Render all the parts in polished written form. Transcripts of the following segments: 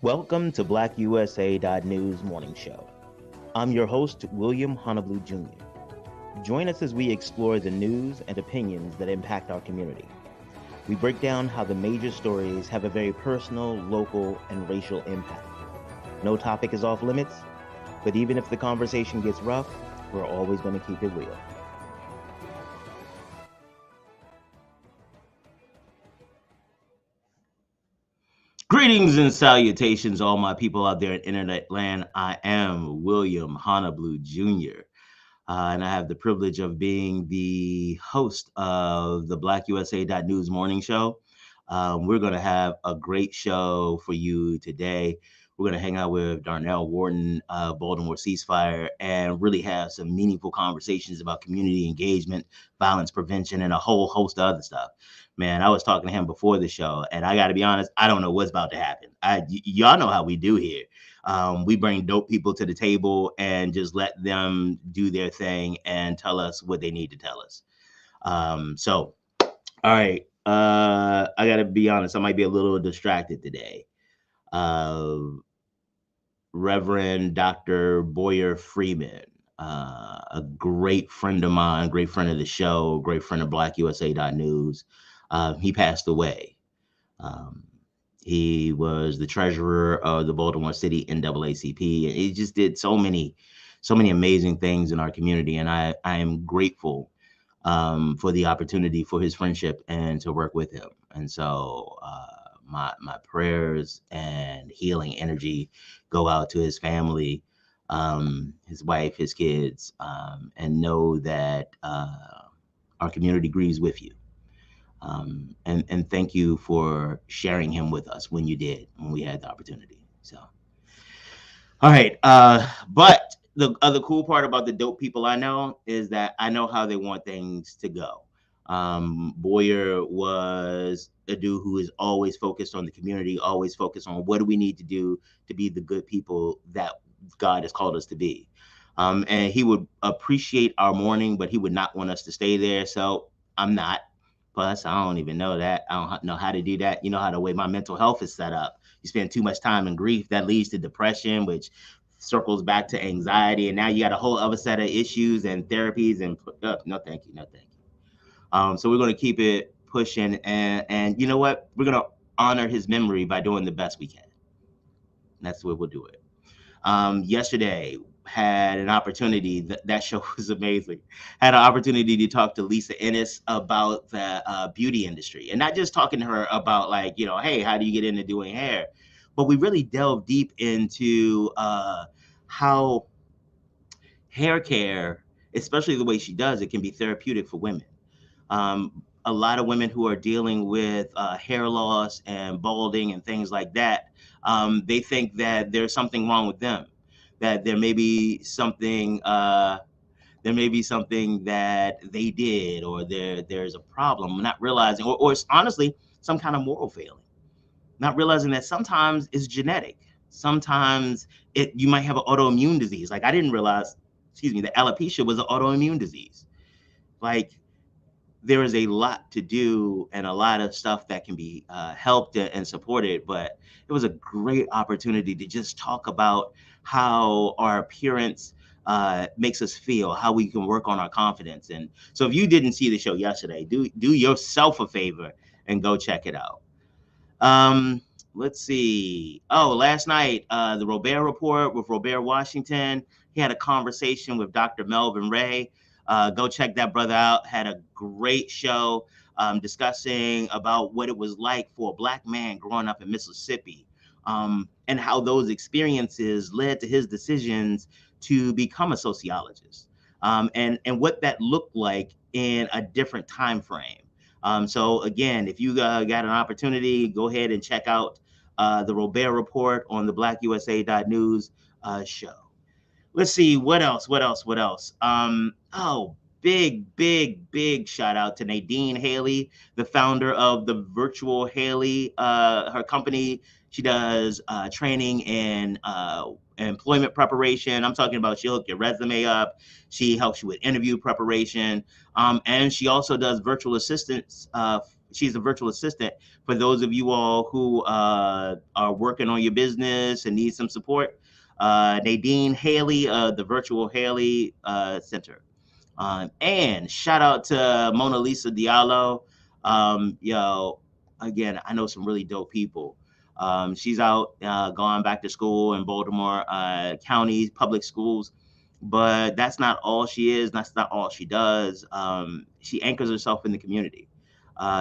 Welcome to BlackUSA.News Morning Show. I'm your host, William Honablew Jr. Join us as we explore the news and opinions that impact our community. We break down how the major stories have a very personal, local, and racial impact. No topic is off limits, but even if the conversation gets rough, we're always going to keep it real. Greetings and salutations, all my people out there in internet land. I am William Honablew Jr., and I have the privilege of being the host of the BlackUSA.News Morning Show. We're going to have a great show for you today. We're going to hang out with Darnyle Wharton, Baltimore Ceasefire, and really have some meaningful conversations about community engagement, violence prevention, and a whole host of other stuff. Man, I was talking to him before the show, and I got to be honest, I don't know what's about to happen. Y'all know how we do here. We bring dope people to the table and just let them do their thing and tell us what they need to tell us. All right. I got to be honest, I might be a little distracted today. Reverend Dr. Boyer Freeman, a great friend of mine, great friend of the show, great friend of BlackUSA.News. He passed away. He was the treasurer of the Baltimore City NAACP, and he just did so many amazing things in our community. And I am grateful for the opportunity for his friendship and to work with him. And so my prayers and healing energy go out to his family, his wife, his kids, and know that our community grieves with you. And thank you for sharing him with us when you did, when we had the opportunity. So, all right. But the other cool part about the dope people I know is that I know how they want things to go. Boyer was a dude who is always focused on the community, always focused on what do we need to do to be the good people that God has called us to be. And he would appreciate our mourning, but he would not want us to stay there. So I'm not. Plus, I don't even know that. I don't know how to do that. You know how the way my mental health is set up. You spend too much time in grief, that leads to depression, which circles back to anxiety. And now you got a whole other set of issues and therapies. And no, thank you. No, thank you. So we're going to keep it pushing. And you know what? We're going to honor his memory by doing the best we can. That's the way we'll do it. Yesterday, had an opportunity, that show was amazing, had an opportunity to talk to Lisa Ennis about the beauty industry, and not just talking to her about like, hey, how do you get into doing hair? But we really delved deep into how hair care, especially the way she does it, can be therapeutic for women. A lot of women who are dealing with hair loss and balding and things like that, they think that there's something wrong with them, that there may be something that they did, or there's a problem, not realizing, or honestly, some kind of moral failing, not realizing that sometimes it's genetic. Sometimes you might have an autoimmune disease. Like I didn't realize, that alopecia was an autoimmune disease. Like there is a lot to do and a lot of stuff that can be helped and supported, but it was a great opportunity to just talk about how our appearance makes us feel, how we can work on our confidence. And so if you didn't see the show yesterday, do yourself a favor and go check it out. Let's see. Oh, last night, the Robert Report with Robert Washington. He had a conversation with Dr. Melvin Ray. Go check that brother out. Had a great show discussing about what it was like for a Black man growing up in Mississippi, and how those experiences led to his decisions to become a sociologist, and what that looked like in a different time frame. So again, if you got an opportunity, go ahead and check out the Robert Report on the BlackUSA.News show. Let's see, what else? Oh, big shout out to Nadine Haley, the founder of the Virtual Haley, her company. She does training in employment preparation. I'm talking about she'll hook your resume up. She helps you with interview preparation. And she also does virtual assistants she's a virtual assistant for those of you all who are working on your business and need some support. Nadine Haley, the Virtual Haley Center. And shout out to Mona Lisa Diallo. Again, I know some really dope people. She's out going back to school in Baltimore County public schools, but that's not all she is. That's not all she does. She anchors herself in the community.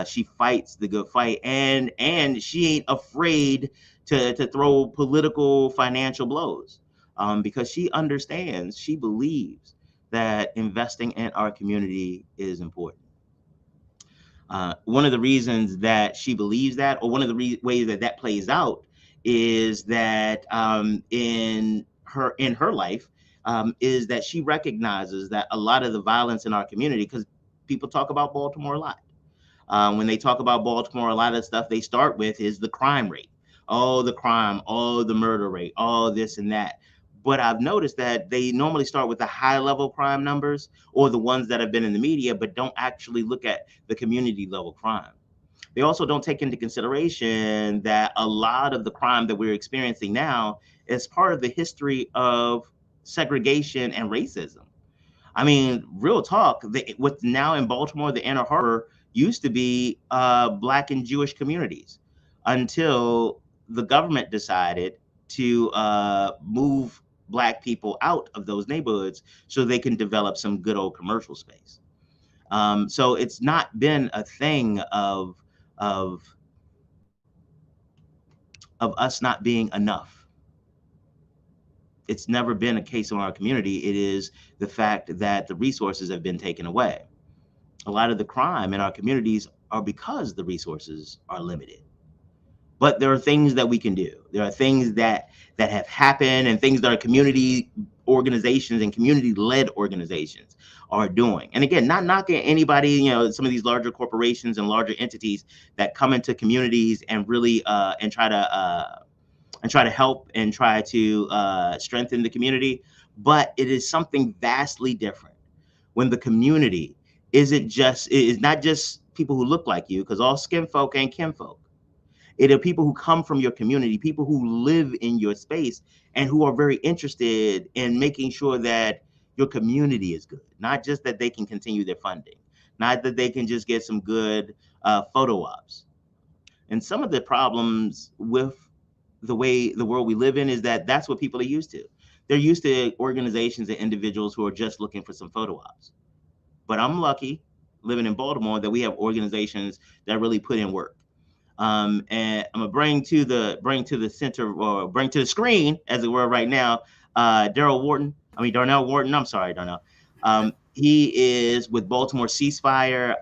She fights the good fight, and she ain't afraid to throw political, financial blows, because she understands, she believes that investing in our community is important. One of the reasons that she believes that, or one of the ways that that plays out, is that in her life, is that she recognizes that a lot of the violence in our community, because people talk about Baltimore a lot. When they talk about Baltimore, a lot of the stuff they start with is the crime rate. Oh, the crime, oh, the murder rate, all this and that. But I've noticed that they normally start with the high level crime numbers, or the ones that have been in the media, but don't actually look at the community level crime. They also don't take into consideration that a lot of the crime that we're experiencing now is part of the history of segregation and racism. I mean, real talk, what's now in Baltimore, the Inner Harbor, used to be Black and Jewish communities, until the government decided to move Black people out of those neighborhoods so they can develop some good old commercial space. So it's not been a thing of of us not being enough. It's never been a case in our community. It is the fact that the resources have been taken away. A lot of the crime in our communities are because the resources are limited. But there are things that we can do. There are things that have happened, and things that our community organizations and community-led organizations are doing. And again, not knocking anybody, some of these larger corporations and larger entities that come into communities and really and try to help and try to strengthen the community. But it is something vastly different when the community is not just people who look like you, because all skin folk ain't kinfolk. It are people who come from your community, people who live in your space, and who are very interested in making sure that your community is good. Not just that they can continue their funding, not that they can just get some good photo ops. And some of the problems with the way the world we live in is that that's what people are used to. They're used to organizations and individuals who are just looking for some photo ops. But I'm lucky, living in Baltimore, that we have organizations that really put in work. And I'm gonna bring to the center, or bring to the screen, as it were, right now, Darnyle Wharton. I'm sorry, Darnyle. He is with Baltimore Ceasefire,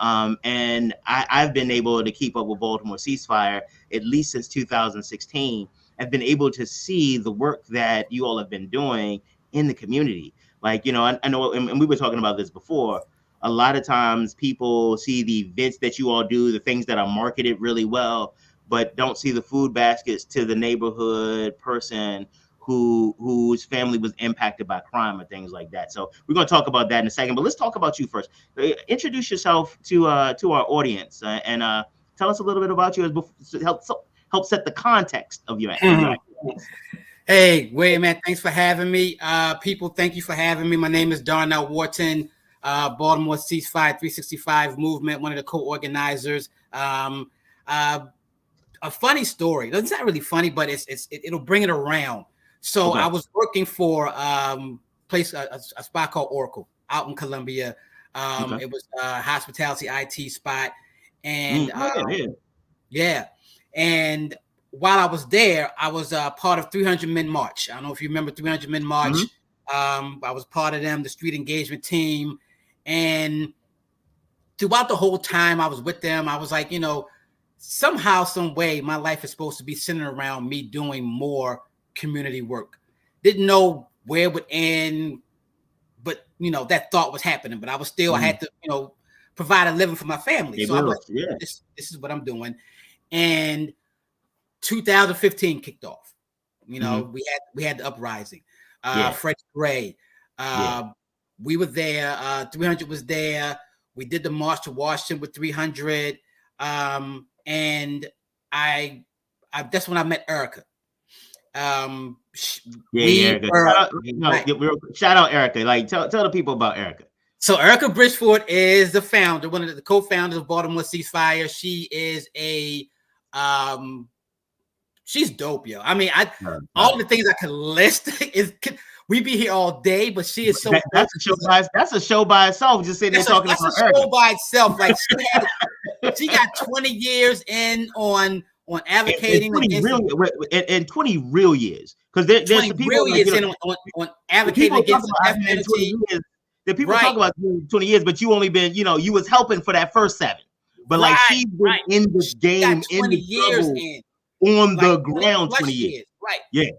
and I've been able to keep up with Baltimore Ceasefire at least since 2016. I've been able to see the work that you all have been doing in the community. Like, I know, and we were talking about this before. A lot of times people see the events that you all do, the things that are marketed really well, but don't see the food baskets to the neighborhood person whose family was impacted by crime or things like that. So we're going to talk about that in a second, but let's talk about you first. Introduce yourself to our audience, and tell us a little bit about you, as help set the context of your activities. Hey, wait, man, thanks for having me. People, thank you for having me. My name is Darnyle Wharton, Baltimore Ceasefire 365 movement, one of the co-organizers. A funny story. It's not really funny, but it'll bring it around. So okay. I was working for a spot called Oracle out in Columbia. Okay. It was a hospitality IT spot, and yeah. And while I was there, I was part of 300 Men March. I don't know if you remember 300 Men March. Mm-hmm. I was part of them, the street engagement team, and throughout the whole time I was with them, I was like, somehow, some way, my life is supposed to be centered around me doing more community work. Didn't know where it would end, but that thought was happening. But I was still, I had to, provide a living for my family. So I was like, this is what I'm doing. And 2015 kicked off. We had the uprising. Freddie Gray. We were there. 300 was there. We did the March to Washington with 300. And I that's when I met Erica. Erica. Shout out Erica. Like tell the people about Erica. So Erica Bridgeford is the founder, one of the co-founders of Baltimore Ceasefire. She is she's dope, yo. I mean, all the things I could list we'd be here all day, but she is so. That's a show by itself. Just sitting there talking about Erica. That's a show by itself. Like she got 20 years in on advocating and 20 real years, because there's some people real years on advocating against the death penalty. The people talk about 20 years, but you only been, you was helping for that first 7. But like she's been in the game, in the years on the ground, 20 years. Right. Yeah.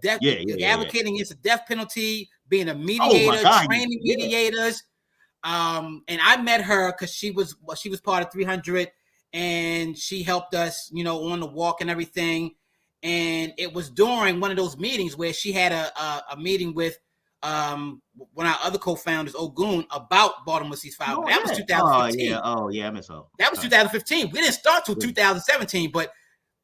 Advocating against the death penalty, being a mediator, training mediators. And I met her because she was part of 300, and she helped us, on the walk and everything. And it was during one of those meetings where she had a meeting with one of our other co-founders, Ogun, about Baltimore Ceasefire. That was 2015. I miss her. That was 2015. We didn't start till 2017, but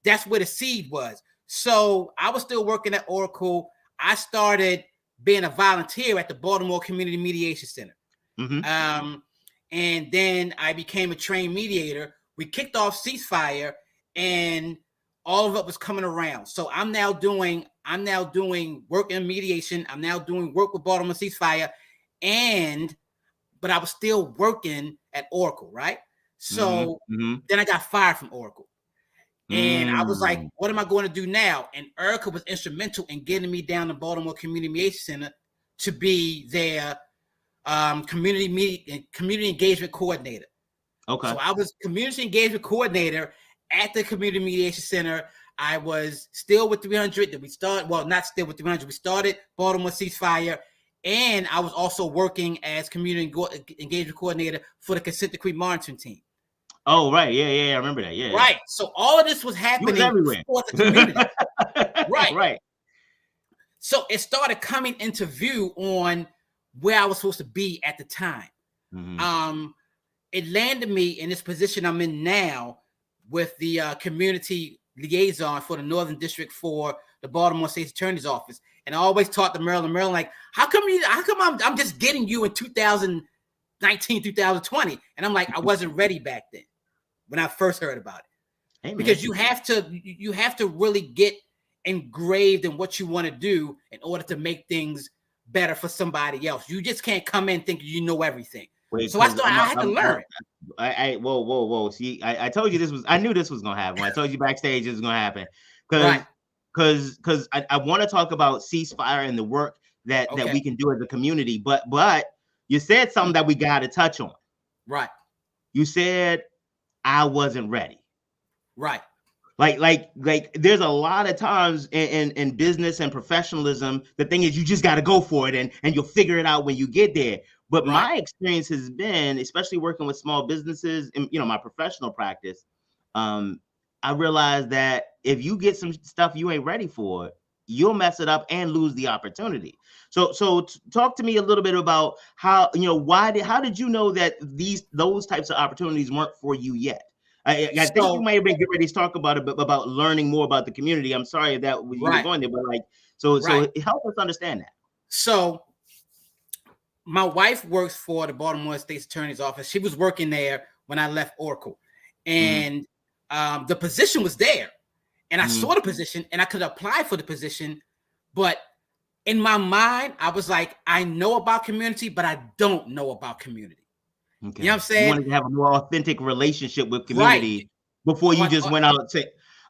that's where the seed was. So I was still working at Oracle. I started being a volunteer at the Baltimore Community Mediation Center. Mm-hmm. And then I became a trained mediator. We kicked off Ceasefire, and all of it was coming around. So I'm now doing work in mediation. I'm now doing work with Baltimore Ceasefire, but I was still working at Oracle, right? So then I got fired from Oracle. And I was like, what am I going to do now? And Erica was instrumental in getting me down to Baltimore Community Mediation Center to be their community engagement coordinator. Okay. So I was community engagement coordinator at the Community Mediation Center. I was still with 300. That we started, well, not still with 300. We started Baltimore Ceasefire, and I was also working as community engagement coordinator for the consent decree monitoring team. Oh, right. Yeah. I remember that. Yeah. Right. So all of this was happening for the community. Right. So it started coming into view on where I was supposed to be at the time. Mm-hmm. It landed me in this position I'm in now with the community liaison for the Northern District for the Baltimore State Attorney's Office. And I always talked to Maryland, like, how come I'm just getting you in 2019, 2020? And I'm like, I wasn't ready back then when I first heard about it. Amen. Because you have to really get engraved in what you want to do in order to make things better for somebody else. You just can't come in thinking you know everything. So I had to learn. Whoa. See, I told you I knew this was going to happen. When I told you backstage this was going to happen. Because I want to talk about Ceasefire and the work that we can do as a community. But you said something that we got to touch on. Right. You said I wasn't ready. Right. Like there's a lot of times in business and professionalism, the thing is you just got to go for it and you'll figure it out when you get there. But my experience has been, especially working with small businesses in my professional practice, I realized that if you get some stuff you ain't ready for, you'll mess it up and lose the opportunity. So talk to me a little bit about how, how did you know that those types of opportunities weren't for you yet? I think you might have been getting ready to talk about it, but about learning more about the community. I'm sorry if that you were going there, but so help us understand that. So my wife works for the Baltimore State Attorney's Office. She was working there when I left Oracle, and the position was there, and I saw the position, and I could apply for the position, but in my mind, I was like, I know about community, but I don't know about community. Okay. You know what I'm saying? You wanted to have a more authentic relationship with community before you just went out and say,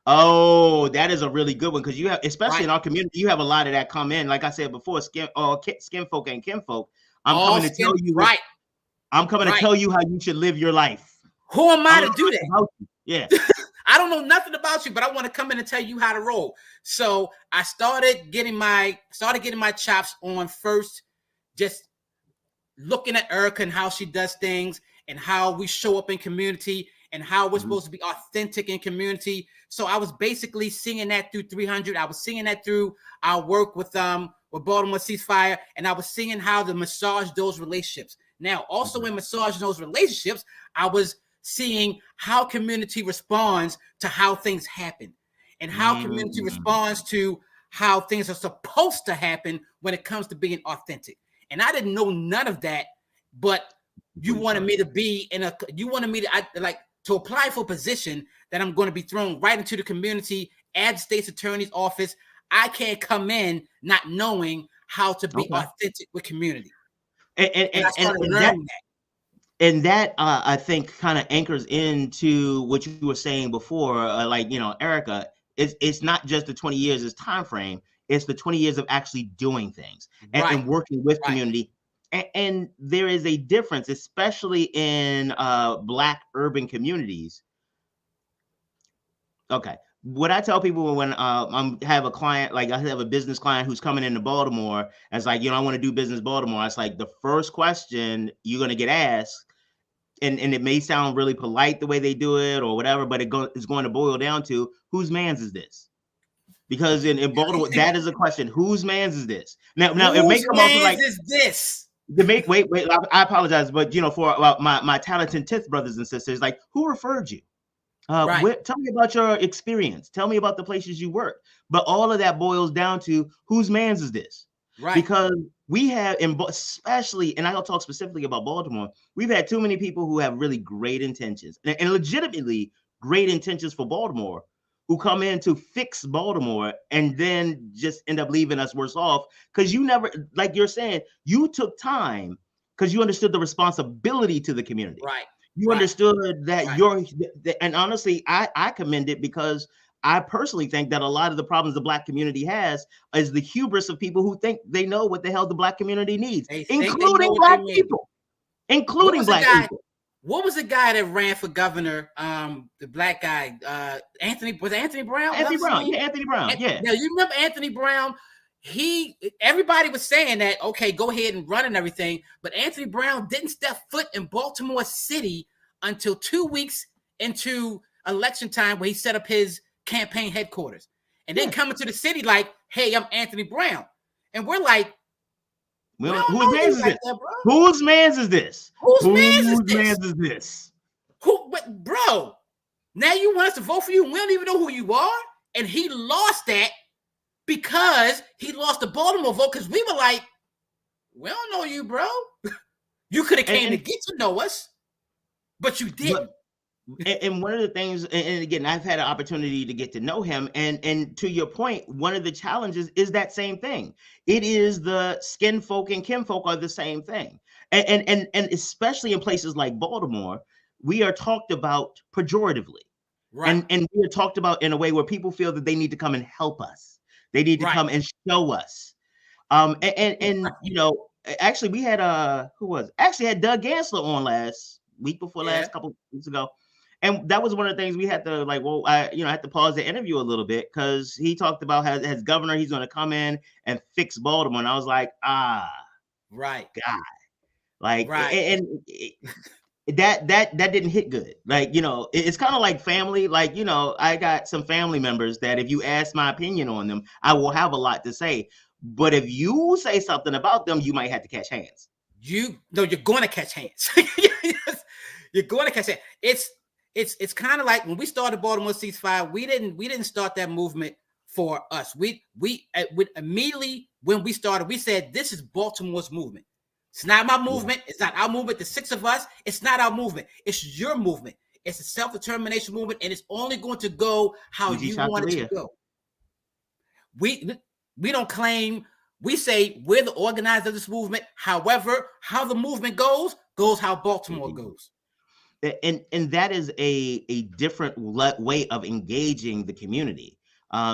oh, that is a really good one. Because you have, especially in our community, you have a lot of that come in. Like I said before, skin folk and kinfolk. I'm coming to tell you. I'm coming to tell you how you should live your life. Who am I to do that? Yeah. I don't know nothing about you, but I want to come in and tell you how to roll. So I started getting my chops on first, just looking at Erica and how she does things and how we show up in community and how we're supposed to be authentic in community. So I was basically singing that through 300. I was singing that through our work with Baltimore Ceasefire, and I was singing how to massage those relationships. Now, also in massaging those relationships, I was seeing how community responds to how things happen, and how community responds to how things are supposed to happen when it comes to being authentic. And I didn't know none of that, but you wanted me to be to apply for a position that I'm going to be thrown right into the community at the state's attorney's office. I can't come in not knowing how to be authentic with community. And I started learning that. And that I think kind of anchors into what you were saying before, Erica, it's not just the 20 years as time frame, it's the 20 years of actually doing things and working with community. And there is a difference, especially in Black urban communities. Okay. What I tell people when I have a client, like I have a business client who's coming into Baltimore, and it's like, I want to do business Baltimore. It's like the first question you're going to get asked, and it may sound really polite the way they do it or whatever, but it's going to boil down to, whose man's is this? Because in Baltimore, that is a question. Whose man's is this? Now it may come off like, is this? Wait, I apologize, but for my talented Tith brothers and sisters, like, who referred you? Tell me about your experience. Tell me about the places you work. But all of that boils down to, whose man's is this? Right. Because we have, especially, and I'll talk specifically about Baltimore, we've had too many people who have really great intentions and legitimately great intentions for Baltimore, who come in to fix Baltimore and then just end up leaving us worse off. Because you never, like you're saying, you took time because you understood the responsibility to the community. Right. You understood that and honestly, I commend it, because I personally think that a lot of the problems the Black community has is the hubris of people who think they know what the hell the Black community needs, including Black people. What was the guy that ran for governor? The Black guy, Anthony Brown? Anthony Brown. Yeah. Now you remember Anthony Brown? Everybody was saying that, okay, go ahead and run and everything, but Anthony Brown didn't step foot in Baltimore City until 2 weeks into election time, where he set up his campaign headquarters, and then coming to the city like, hey, I'm Anthony Brown. And we're like, whose man's is this? Whose man's is this? Whose man's is this? Bro, now you want us to vote for you and we don't even know who you are? And he lost that because he lost the Baltimore vote, because we were like, we don't know you, bro. You could have came to get to know us, but you didn't. And one of the things, and again, I've had an opportunity to get to know him, and to your point, one of the challenges is that same thing. It is the skin folk and kinfolk are the same thing. And especially in places like Baltimore, we are talked about pejoratively. Right. And we are talked about in a way where people feel that they need to come and help us. They need to come and show us. Actually, we had had Doug Gansler on last couple of weeks ago. And that was one of the things we had to I had to pause the interview a little bit, because he talked about how as governor, he's going to come in and fix Baltimore. And I was like, right. God, that didn't hit good. It's kind of like family. I got some family members that if you ask my opinion on them, I will have a lot to say. But if you say something about them, you might have to catch hands. You're going to catch hands. You're going to catch hands. It's kind of like when we started Baltimore Ceasefire, we didn't start that movement for us. We immediately when we started, we said, this is Baltimore's movement. It's not my movement. It's not our movement. The six of us, it's not our movement. It's your movement. It's a self-determination movement, and it's only going to go how you want it to go. We don't claim. We say we're the organizer of this movement. However, how the movement goes how Baltimore goes. And that is a different way of engaging the community,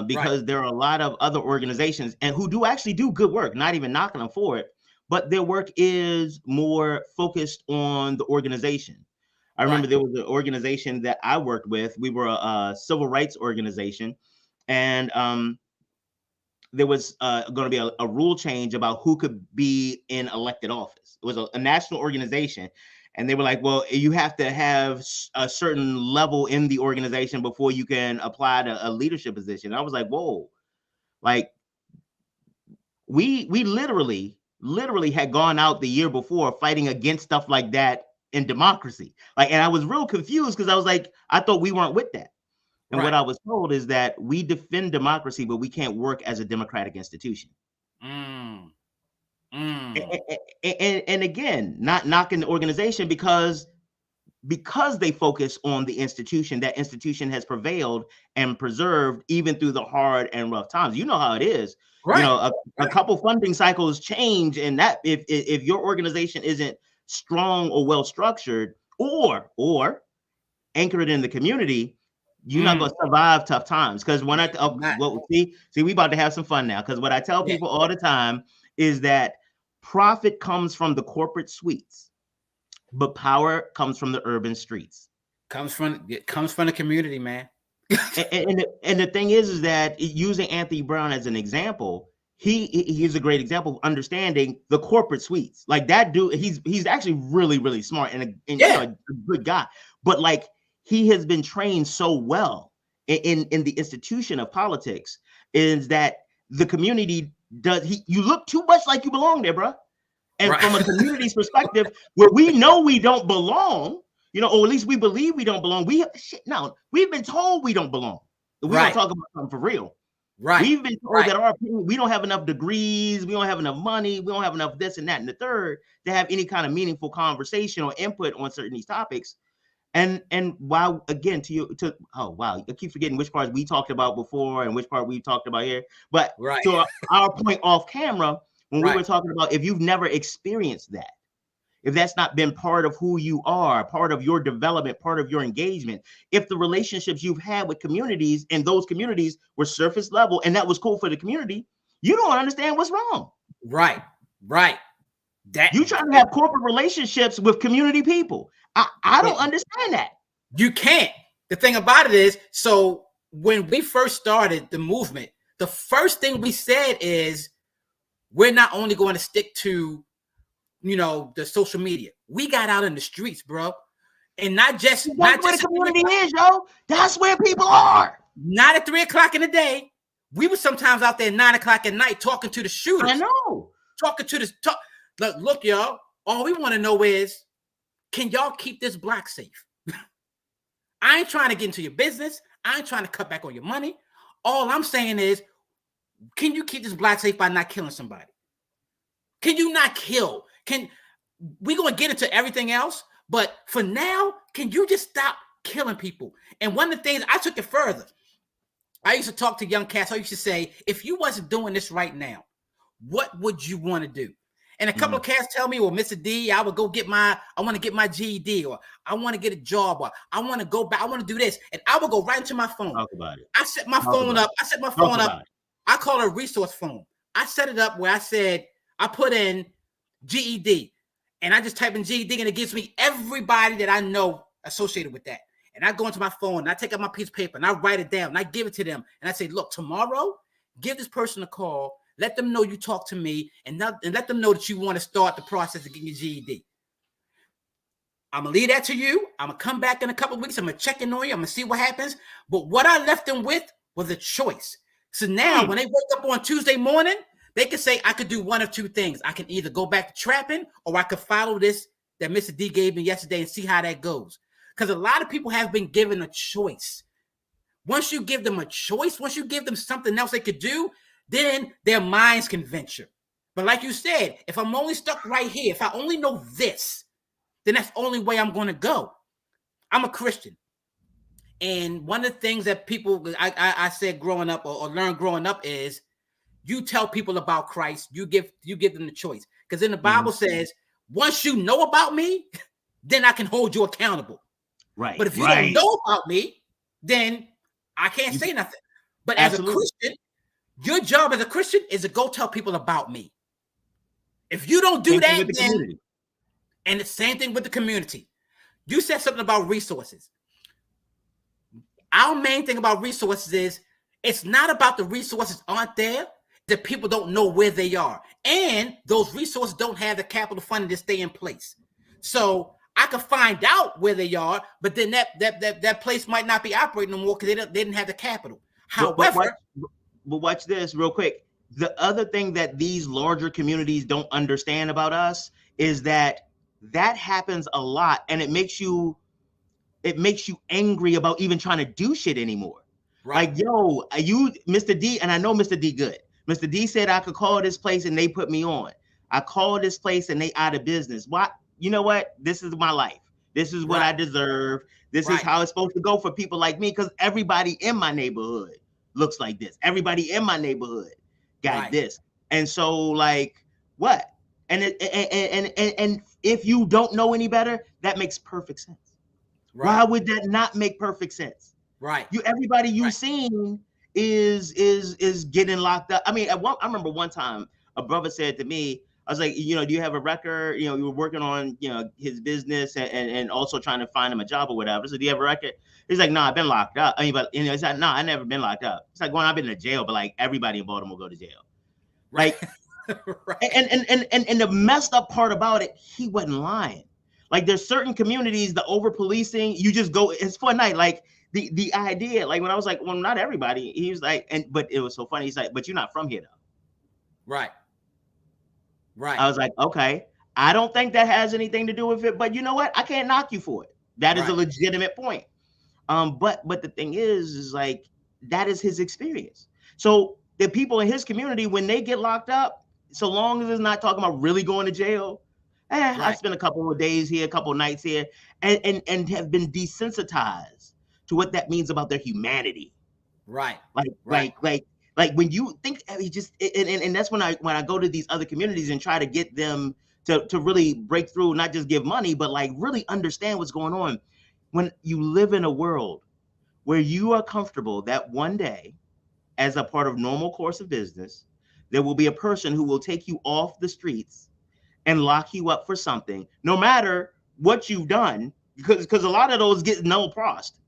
because there are a lot of other organizations and who do actually do good work, not even knocking them for it, but their work is more focused on the organization. I remember there was an organization that I worked with. We were a civil rights organization, and there was going to be a rule change about who could be in elected office. It was a national organization. And they were like, well, you have to have a certain level in the organization before you can apply to a leadership position. And I was like, whoa, we literally had gone out the year before fighting against stuff like that in democracy. Like, and I was real confused because I was like, I thought we weren't with that. And what I was told is that we defend democracy, but we can't work as a democratic institution. And again, not knocking the organization because they focus on the institution, that institution has prevailed and preserved even through the hard and rough times. You know how it is. Right. You know, a couple funding cycles change, and that if your organization isn't strong or well structured or anchored in the community, you're not going to survive tough times. Because when see, we about to have some fun now. Because what I tell people all the time is that profit comes from the corporate suites, but power comes from the urban streets. It comes from the community, man. and the thing is that using Anthony Brown as an example, he's a great example of understanding the corporate suites. Like that dude, he's actually really, really smart and you know, a good guy. But like, he has been trained so well in the institution of politics, is that the community you look too much like you belong there, bro. And from a community's perspective, where we know we don't belong, you know, or at least we believe we don't belong. We've been told we don't belong. We don't talk about something for real. Right. We've been told that we don't have enough degrees, we don't have enough money, we don't have enough this and that and the third to have any kind of meaningful conversation or input on certain these topics. And while again I keep forgetting which parts we talked about before and which part we talked about here. But to our point off camera, when we were talking about, if you've never experienced that, if that's not been part of who you are, part of your development, part of your engagement, if the relationships you've had with communities and those communities were surface level and that was cool for the community, you don't understand what's wrong. Right. That you trying to have corporate relationships with community people. I don't understand that. You can't. The thing about it is, so when we first started the movement, the first thing we said is, we're not only going to stick to, you know, the social media. We got out in the streets, bro. And not where the community is, yo. That's where people are. Not at 3 o'clock in the day. We were sometimes out there at 9 o'clock at night talking to the shooters. I know. Talking to the look, y'all. All we want to know is, can y'all keep this block safe? I ain't trying to get into your business. I ain't trying to cut back on your money. All I'm saying is, can you keep this block safe by not killing somebody? Can you not kill? We're going to get into everything else, but for now, can you just stop killing people? And one of the things, I took it further. I used to talk to young cats. I used to say, if you wasn't doing this right now, what would you want to do? And a couple of cats tell me, well, Mr. D, I want to get my GED, or I want to get a job, or I want to go back, I want to do this. And I would go right into my phone. Talk about it. I set my phone up. I call it a resource phone. I set it up where I put in GED, and I just type in GED, and it gives me everybody that I know associated with that. And I go into my phone, and I take out my piece of paper, and I write it down, and I give it to them. And I say, look, tomorrow, give this person a call. Let them know you talk to me, and let them know that you want to start the process of getting your GED. I'm going to leave that to you. I'm going to come back in a couple of weeks. I'm going to check in on you. I'm going to see what happens. But what I left them with was a choice. So now when they wake up on Tuesday morning, they can say, I could do one of two things. I can either go back to trapping, or I could follow this that Mr. D gave me yesterday and see how that goes. Because a lot of people have been given a choice. Once you give them a choice, once you give them something else they could do, then their minds can venture. But like you said, if I'm only stuck right here, if I only know this, then that's the only way I'm going to go. I'm a Christian. And one of the things that people, I said growing up or learned growing up is, you tell people about Christ, you give them the choice. Because in the Bible says, once you know about me, then I can hold you accountable. Right. But if you don't know about me, then I can't say nothing. But as a Christian, your job as a Christian is to go tell people about me. If you don't do that, then, and the same thing with the community. You said something about resources. Our main thing about resources is, it's not about the resources aren't there, that people don't know where they are. And those resources don't have the capital funding to stay in place. So I could find out where they are, but then that place might not be operating no more because they didn't have the capital. However, but watch this real quick. The other thing that these larger communities don't understand about us is that that happens a lot, and it makes you angry about even trying to do shit anymore. Right. Like, yo, you, Mr. D, and I know Mr. D good. Mr. D said I could call this place and they put me on. I called this place and they out of business. What? You know what? This is my life. This is what I deserve. This is how it's supposed to go for people like me, because everybody in my neighborhood looks like this. Everybody in my neighborhood got this. And so, like, what? And and if you don't know any better, that makes perfect sense. Why would that not make perfect sense? Everybody you've seen is getting locked up. I mean, I remember one time a brother said to me, I was like, do you have a record? You were working on, his business and also trying to find him a job or whatever. So do you have a record? He's like, no, I've been locked up. I mean, but he's like, no, I never been locked up. It's like, well, I've been in jail, but like everybody in Baltimore go to jail. Like, and the messed up part about it, he wasn't lying. Like, there's certain communities, the over policing, you just go, it's for a night. Like the idea, like when I was like, well, not everybody, he was like, but it was so funny. He's like, but you're not from here though. Right. I was like, okay, I don't think that has anything to do with it, but you know what? I can't knock you for it. That is a legitimate point. But the thing is like, that is his experience. So the people in his community, when they get locked up, so long as it's not talking about really going to jail, I spent a couple of days here, a couple of nights here, and have been desensitized to what that means about their humanity. Like when you think, and that's when I go to these other communities and try to get them to really break through, not just give money, but like really understand what's going on. When you live in a world where you are comfortable that one day, as a part of normal course of business, there will be a person who will take you off the streets and lock you up for something, no matter what you've done, because a lot of those get null prossed,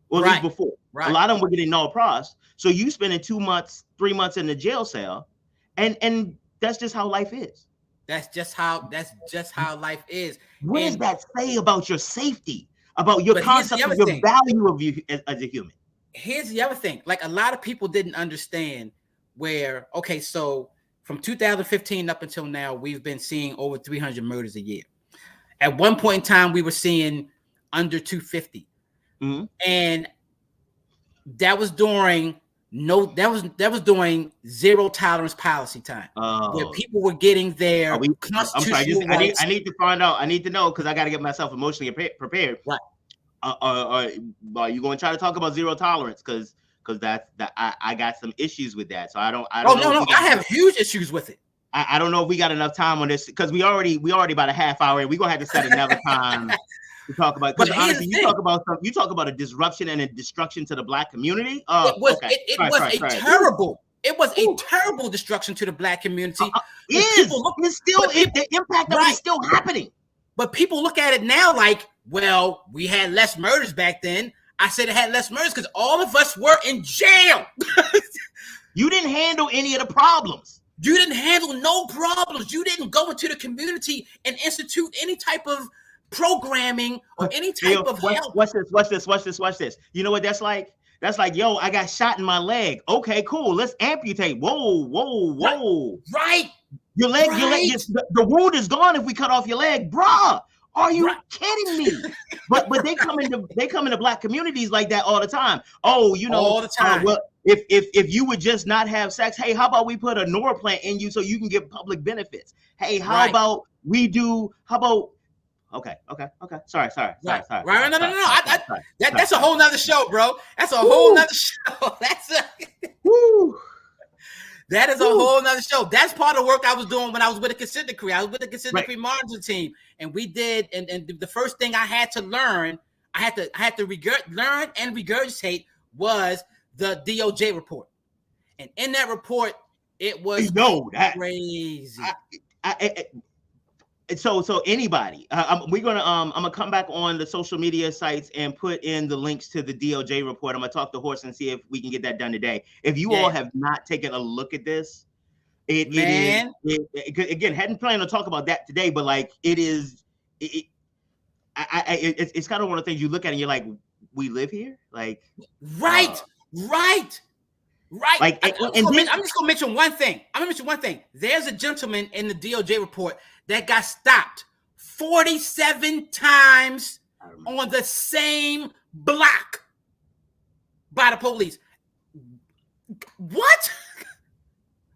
or at least before. A lot of them were getting null prossed. So you spending 2 months, 3 months in the jail cell, and that's just how life is. That's just how life is. What does that say about your safety, about your concept of your value of you as a human? Here's the other thing. Like, a lot of people didn't understand where, okay, so from 2015 up until now, we've been seeing over 300 murders a year. At one point in time, we were seeing under 250. Mm-hmm. And that was during during zero tolerance policy time, where people were getting their constitutional rights. I need to find out. I need to know, because I got to get myself emotionally prepared. Right. Are you going to try to talk about zero tolerance? Because I got some issues with that. So I don't. No. I have huge issues with it. I don't know if we got enough time on this, because we already about a half hour, and we're gonna have to set another time to talk about. Because honestly, you talk about a disruption and a destruction to the Black community. It was a terrible destruction to the Black community. The impact of it is still happening. But people look at it now like, well, we had less murders back then. I said it had less murders because all of us were in jail. You didn't handle any of the problems. You didn't handle no problems. You didn't go into the community and institute any type of programming or any type of help. Watch this. You know what that's like? That's like, yo, I got shot in my leg. Okay, cool. Let's amputate. Whoa. Right. Your leg, the wound is gone if we cut off your leg, bruh. Are you kidding me? But they come into Black communities like that all the time. Oh, all the time. Well, if you would just not have sex, hey, how about we put a Norplant in you so you can get public benefits? Hey, how about we do? How about? Okay. Sorry. Right. No. That's a whole nother show, bro. That's a whole nother show. That is a whole nother show. That's part of the work I was doing when I was with the consent decree. I was with the consent decree monitoring team, and we did. And the first thing I had to learn, I had to learn and regurgitate was the DOJ report. And in that report, it was crazy. So anybody, I'm gonna come back on the social media sites and put in the links to the DOJ report. I'm gonna talk to Horst and see if we can get that done today. If you all have not taken a look at this, it is again, hadn't planned on talk about that today, but like it's kind of one of the things you look at and you're like, we live here, like right. Like, I'm just gonna mention one thing. There's a gentleman in the DOJ report that got stopped 47 times on the same block by the police. What?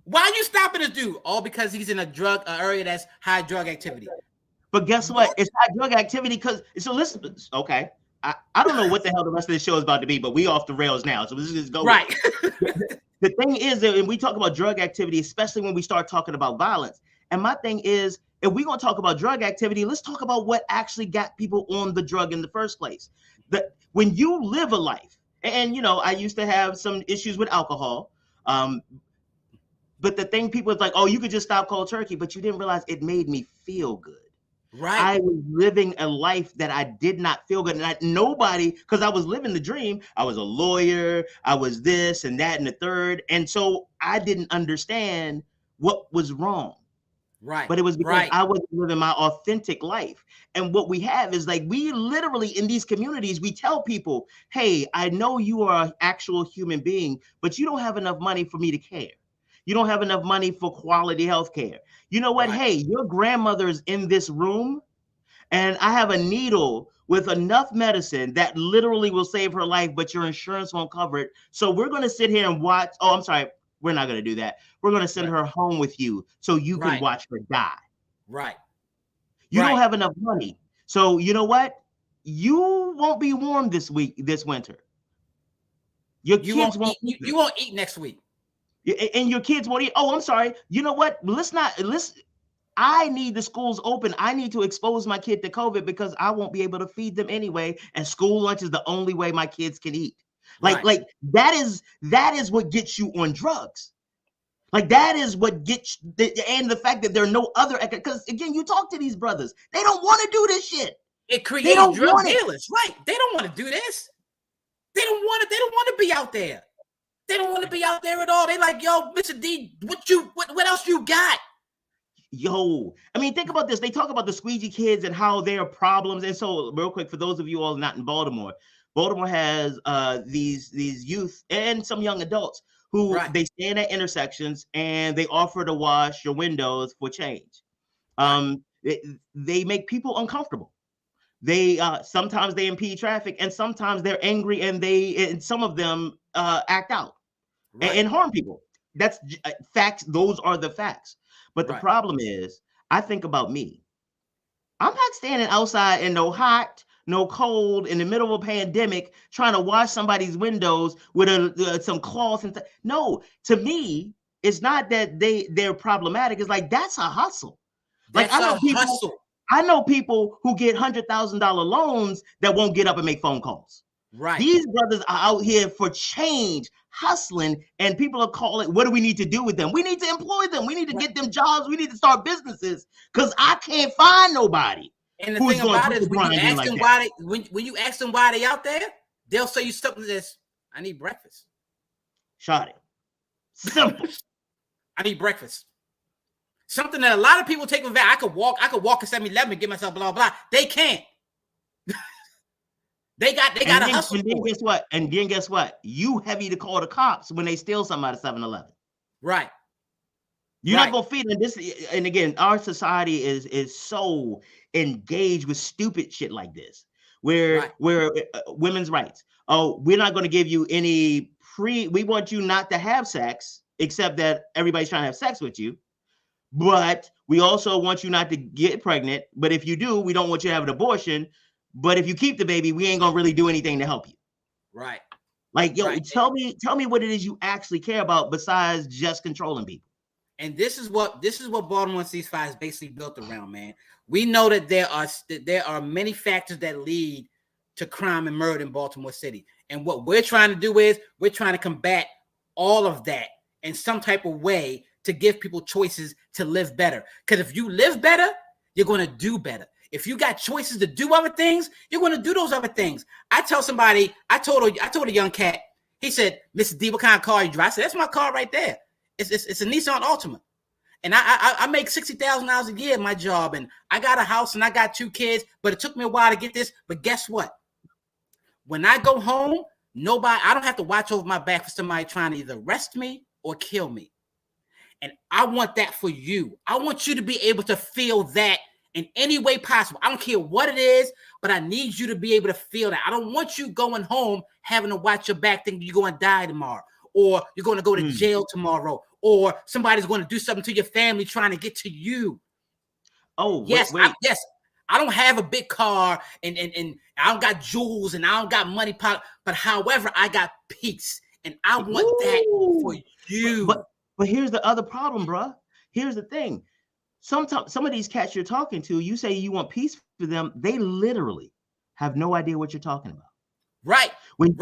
Why are you stopping this dude? All because he's in a drug area that's high drug activity. But guess what? It's high drug activity because so listen. Okay, I don't know what the hell the rest of the show is about to be, but we off the rails now. So let's just go. Right. The thing is that when we talk about drug activity, especially when we start talking about violence, and my thing is, if we're gonna talk about drug activity, let's talk about what actually got people on the drug in the first place. That when you live a life, and you know, I used to have some issues with alcohol. But the thing people is like, oh, you could just stop cold turkey, but you didn't realize it made me feel good. Right. I was living a life that I did not feel good. And nobody, because I was living the dream. I was a lawyer. I was this and that and the third. And so I didn't understand what was wrong. Right. But it was because I wasn't living my authentic life. And what we have is like, we literally in these communities, we tell people, hey, I know you are an actual human being, but you don't have enough money for me to care. You don't have enough money for quality health care. You know what? Right. Hey, your grandmother's in this room and I have a needle with enough medicine that literally will save her life, but your insurance won't cover it. So we're going to sit here and watch. Oh, I'm sorry. We're not going to do that. We're going to send her home with you so you can watch her die. Right. You don't have enough money. So you know what? You won't be warm this winter. Your kids won't eat. You won't eat next week. And your kids won't eat. Oh, I'm sorry. You know what? I need the schools open. I need to expose my kid to COVID because I won't be able to feed them anyway. And school lunch is the only way my kids can eat. Like that is what gets you on drugs. Like that is what gets and the fact that there are no other, because again, you talk to these brothers, they don't want to do this shit. It creates drug dealers, right? They don't want to do this. They don't want to be out there. They don't want to be out there at all. They like, yo, Mr. D, what else you got? Yo, I mean, think about this. They talk about the squeegee kids and how there are problems. And so real quick, for those of you all not in Baltimore has these youth and some young adults who they stand at intersections and they offer to wash your windows for change. They make people uncomfortable. They sometimes they impede traffic and sometimes they're angry and some of them act out and harm people. That's facts. Those are the facts. But the problem is, I think about me. I'm not standing outside in no hot, no cold, in the middle of a pandemic, trying to wash somebody's windows with some cloth and no. To me, it's not that they're problematic. It's like that's a hustle. Like I know people who get $100,000 loans that won't get up and make phone calls. Right. These brothers are out here for change, hustling, and people are calling. What do we need to do with them? We need to employ them. We need to get them jobs. We need to start businesses because I can't find nobody. And the thing about it is when you ask them why they out there, they'll say you something that's, I need breakfast. Shot it. Simple. I need breakfast. Something that a lot of people take for granted. I could walk to 7-Eleven and get myself blah, blah. They can't. They got a hustle. And then guess what? You heavy to call the cops when they steal something out of 7-Eleven. Right. You're not gonna feed them this. And again, our society is so engaged with stupid shit like this, where women's rights. Oh, we're not gonna give you any we want you not to have sex, except that everybody's trying to have sex with you. But we also want you not to get pregnant. But if you do, we don't want you to have an abortion. But if you keep the baby, we ain't gonna really do anything to help you. Right. Like, yo, tell me what it is you actually care about besides just controlling people. And this is what Baltimore Ceasefire is basically built around, man. We know that there are many factors that lead to crime and murder in Baltimore City. And what we're trying to do is we're trying to combat all of that in some type of way to give people choices to live better. Because if you live better, you're going to do better. If you got choices to do other things, you're going to do those other things. I told a young cat, he said, Mr. D, what kind of car you drive? I said, that's my car right there. It's a Nissan Altima. And I make $60,000 a year in my job. And I got a house and I got 2 kids, but it took me a while to get this. But guess what? When I go home, I don't have to watch over my back for somebody trying to either arrest me or kill me. And I want that for you. I want you to be able to feel that in any way possible. I don't care what it is, but I need you to be able to feel that. I don't want you going home having to watch your back thinking you're going to die tomorrow, or you're going to go to jail tomorrow, or somebody's going to do something to your family trying to get to you. Oh, yes, wait. I don't have a big car and I don't got jewels and I don't got money, but however, I got peace, and I want that for you. But here's the other problem, bruh. Here's the thing. Sometimes some of these cats you're talking to, you say you want peace for them, they literally have no idea what you're talking about. Right. When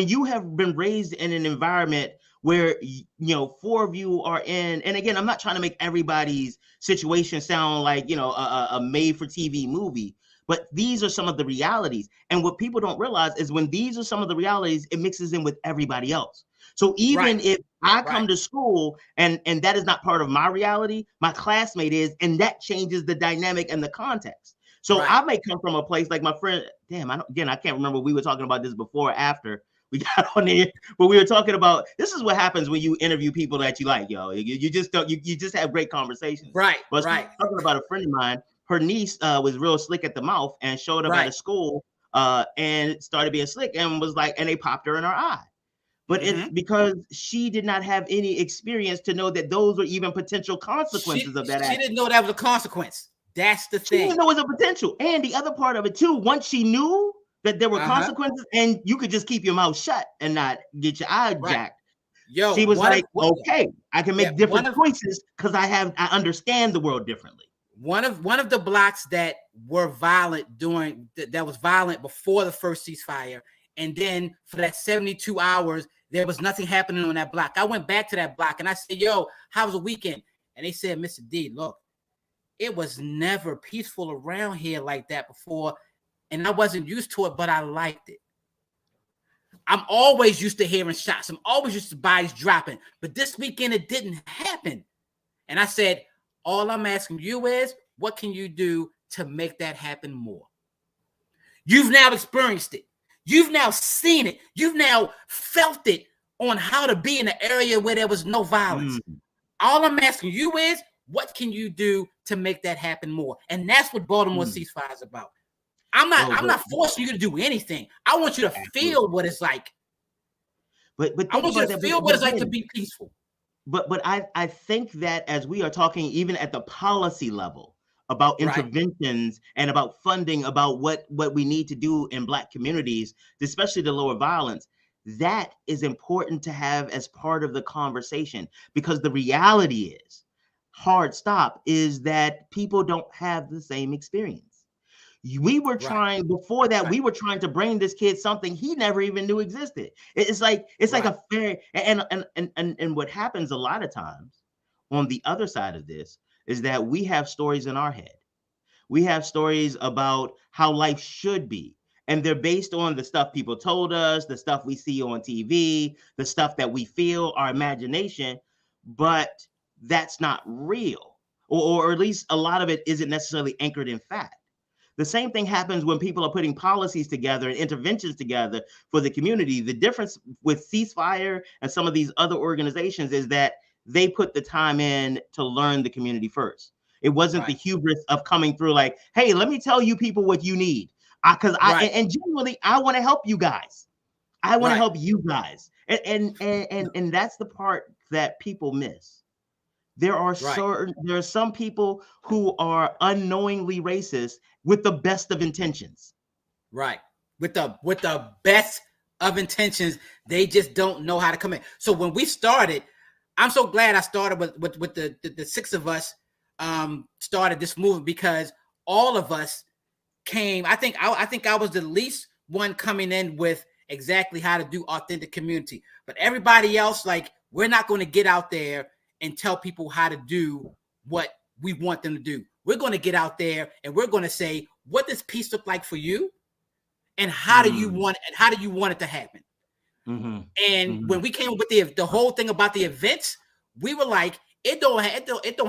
you have been raised in an environment where, you know, 4 of you are in, and again, I'm not trying to make everybody's situation sound like, you know, a made for TV movie, but these are some of the realities. And what people don't realize is when these are some of the realities, it mixes in with everybody else. So even if I come to school and that is not part of my reality, my classmate is, and that changes the dynamic and the context. So I may come from a place like my friend, I can't remember, we were talking about this before or after we got on here, but we were talking about, this is what happens when you interview people that you like, yo, you just don't, you just have great conversations. But talking about a friend of mine, her niece was real slick at the mouth and showed up at a school and started being slick and was like, and they popped her in her eye. But it's because she did not have any experience to know that those were even potential consequences of that action. She didn't know that was a consequence. That's the thing. She didn't know it was a potential. And the other part of it too, once she knew that there were consequences and you could just keep your mouth shut and not get your eye jacked. Yo, she was like, okay, I can make different choices because I understand the world differently. One of the blocks that were violent that was violent before the first ceasefire, and then for that 72 hours, there was nothing happening on that block. I went back to that block and I said, yo, how was the weekend? And they said, Mr. D, look, it was never peaceful around here like that before. And I wasn't used to it, but I liked it. I'm always used to hearing shots. I'm always used to bodies dropping. But this weekend, it didn't happen. And I said, all I'm asking you is, what can you do to make that happen more? You've now experienced it. You've now seen it. You've now felt it on how to be in an area where there was no violence. All I'm asking you is, what can you do to make that happen more? And that's what Baltimore Ceasefire is about. I'm not forcing you to do anything. I want you to feel what it's like. But I want you to feel what it's like to be peaceful. But I think that as we are talking, even at the policy level, about interventions and about funding, about what we need to do in Black communities, especially to lower violence, that is important to have as part of the conversation, because the reality is, hard stop, is that people don't have the same experience. We were trying before that. We were trying to bring this kid something he never even knew existed. It's like a fair and what happens a lot of times on the other side of this is that we have stories in our head. We have stories about how life should be, and they're based on the stuff people told us, the stuff we see on TV, the stuff that we feel, our imagination, but that's not real, or at least a lot of it isn't necessarily anchored in fact. The same thing happens when people are putting policies together and interventions together for the community. The difference with Ceasefire and some of these other organizations is that they put the time in to learn the community first. It wasn't the hubris of coming through like, hey, let me tell you people what you need. Because and genuinely, I want to help you guys. I want to help you guys. And that's the part that people miss. There are some people who are unknowingly racist with the best of intentions. Right. With the best of intentions, they just don't know how to come in. So when we started, I'm so glad I started with the 6 of us started this movement, because all of us came. I think I was the least one coming in with exactly how to do authentic community, but everybody else, like, we're not going to get out there and tell people how to do what we want them to do. We're going to get out there and we're going to say, what does peace look like for you? And how do you want it? How do you want it to happen? And when we came up with the whole thing about the events, we were like, it don't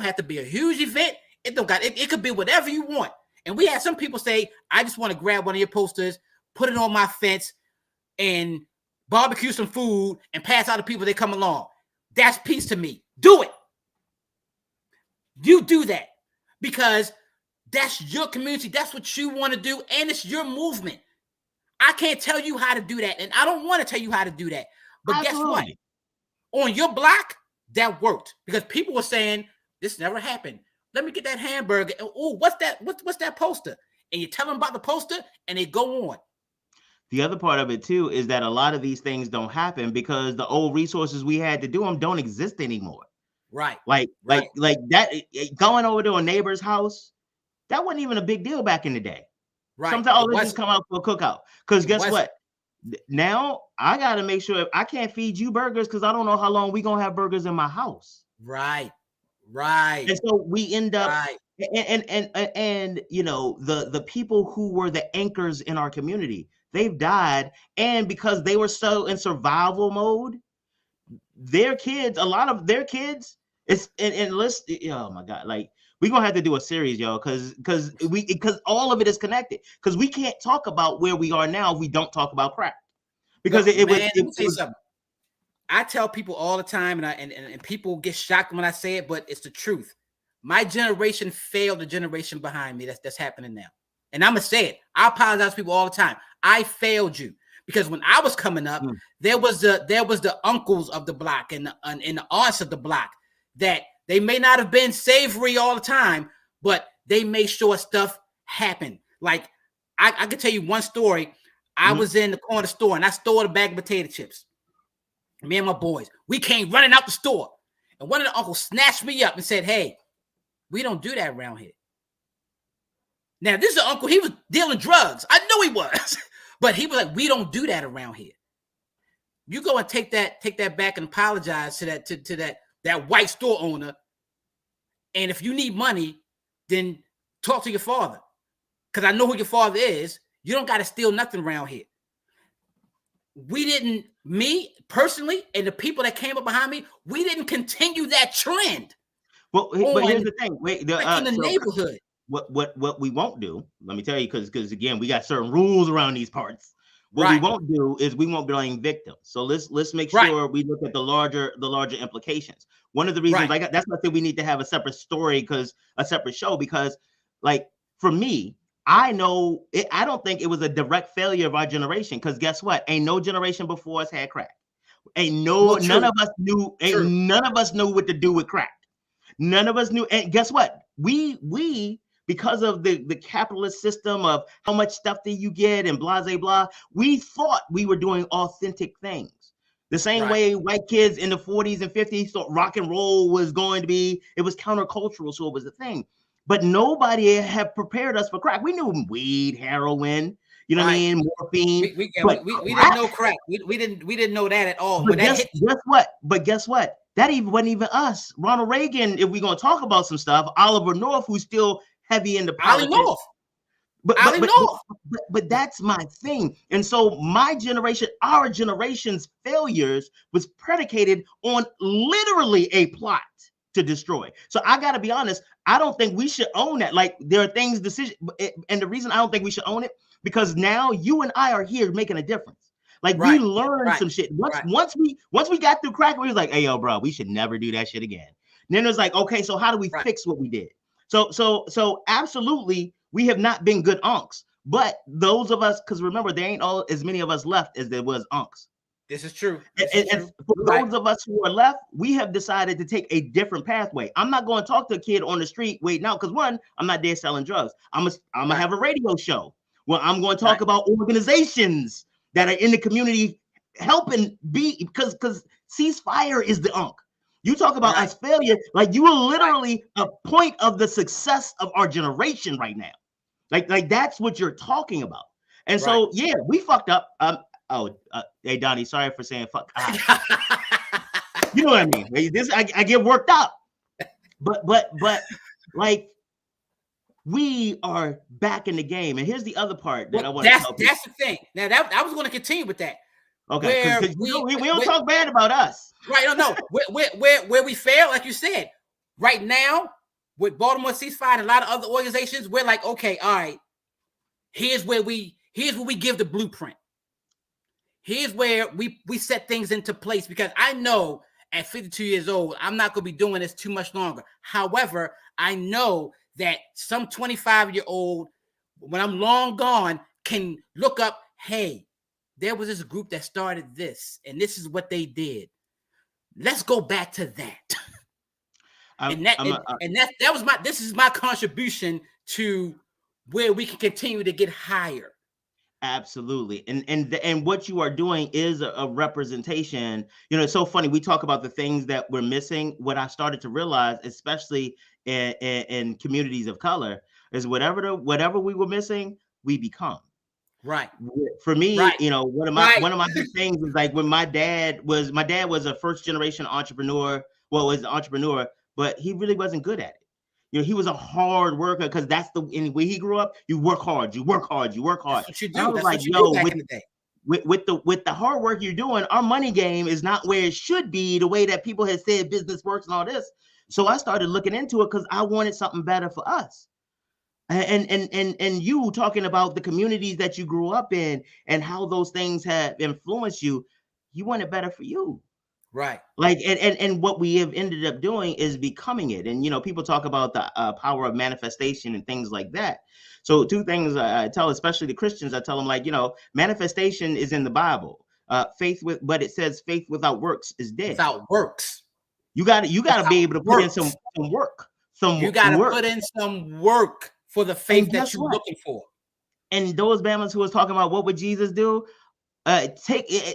have to be a huge event. It could be whatever you want. And we had some people say, I just want to grab one of your posters, put it on my fence, and barbecue some food and pass out to people that come along. That's peace to me. Do it. You do that, because That's your community. That's what you want to do. And it's your movement. I can't tell you how to do that. And I don't want to tell you how to do that. But Absolutely. guess what? On your block, that worked. Because people were saying, this never happened. Let me get that hamburger. Oh, what's that? What's that poster? And you tell them about the poster and they go on. The other part of it too is that a lot of these things don't happen because the old resources we had to do them don't exist anymore. Right. Like that going over to a neighbor's house, that wasn't even a big deal back in the day. Right. Sometimes let's just come out for a cookout. Because guess what? Now I got to make sure I can't feed you burgers because I don't know how long we're going to have burgers in my house. Right. And so we end up, and you know, the people who were the anchors in our community, they've died. And because they were so in survival mode, their kids, a lot of their kids, and let's, oh my God, like we're gonna have to do a series, y'all, because all of it is connected. Because we can't talk about where we are now if we don't talk about crack. Because it was something. I tell people all the time, and people get shocked when I say it, but it's the truth. My generation failed the generation behind me. That's happening now, and I'm gonna say it. I apologize to people all the time. I failed you because when I was coming up, there was the uncles of the block and the aunts of the block that they may not have been savory all the time, but they made sure stuff happened. Like I could tell you one story. I was in the corner store and I stole a bag of potato chips. Me and my boys, we came running out the store, and one of the uncles snatched me up and said, "Hey, we don't do that around here." Now, this is an uncle, he was dealing drugs. I know he was, but he was like, "We don't do that around here." You go and take that back and apologize to that white store owner. And if you need money, then talk to your father. Because I know who your father is. You don't got to steal nothing around here. Me personally, and the people that came up behind me, we didn't continue that trend. Well, but here's the thing. In the neighborhood. What we won't do, let me tell you, because again, we got certain rules around these parts. What we won't do is we won't blame victims. So let's make sure we look at the larger implications. One of the reasons that's why I think we need to have a separate story, a separate show, because like for me, I know I don't think it was a direct failure of our generation, because guess what? Ain't no generation before us had crack. None of us knew what to do with crack. None of us knew. And guess what? We because of the capitalist system of how much stuff that you get and blah, blah, blah, we thought we were doing authentic things. The same way white kids in the 40s and 50s thought rock and roll was going to be, it was countercultural, so it was a thing. But nobody had prepared us for crack. We knew weed, heroin, you know what I mean, morphine. We didn't know crack. We didn't know that at all. But guess what? That wasn't even us. Ronald Reagan, if we're gonna talk about some stuff, Oliver North, who's still heavy in the politics. But that's my thing. And so my generation, our generation's failures was predicated on literally a plot to destroy. So I got to be honest, I don't think we should own that. Like there are things, and the reason I don't think we should own it, because now you and I are here making a difference. Like we learned some shit. Once we got through crack, we was like, hey, yo, bro, we should never do that shit again. And then it was like, okay, so how do we fix what we did? So absolutely, we have not been good unks. But those of us, because remember, there ain't as many of us left as there was unks. This is true. And for those of us who are left, we have decided to take a different pathway. I'm not going to talk to a kid on the street waiting out, because one, I'm not there selling drugs. I'm gonna have a radio show where I'm going to talk about organizations that are in the community helping because ceasefire is the unk. You talk about us failure, like you are literally a point of the success of our generation right now. Like that's what you're talking about. And so, yeah, we fucked up. Hey, Donnie, sorry for saying fuck. You know what I mean? I get worked up. But like we are back in the game. And here's the other part that I want to tell people. That's the thing. Now I was going to continue with that. Okay, because we don't talk bad about us. Right, no. Where we fail, like you said, right now with Baltimore Ceasefire and a lot of other organizations, we're like, okay, all right, here's where we give the blueprint. Here's where we set things into place, because I know at 52 years old, I'm not going to be doing this too much longer. However, I know that some 25-year-old, when I'm long gone, can look up, hey, there was this group that started this, and this is what they did. Let's go back to that. This is my contribution to where we can continue to get higher. Absolutely. And what you are doing is a representation. It's so funny. We talk about the things that we're missing. What I started to realize, especially in communities of color, is whatever we were missing, we become. Right. For me, one of my big things is like when my dad was a first generation entrepreneur. Well, was an entrepreneur, but he really wasn't good at it. He was a hard worker, because that's when he grew up, you work hard. That's what you do. I was that's like, what you do back in the day. With the hard work you're doing, our money game is not where it should be, the way that people have said business works and all this. So I started looking into it because I wanted something better for us. And you talking about the communities that you grew up in and how those things have influenced you, you want it better for you. Right. Like, and what we have ended up doing is becoming it. And, people talk about the power of manifestation and things like that. So two things I tell, especially the Christians, I tell them, like, manifestation is in the Bible. But it says faith without works is dead. Without works. You got to be able to put in some work. You got to put in some work for the faith that you're looking for. And those Bama's who was talking about what would Jesus do?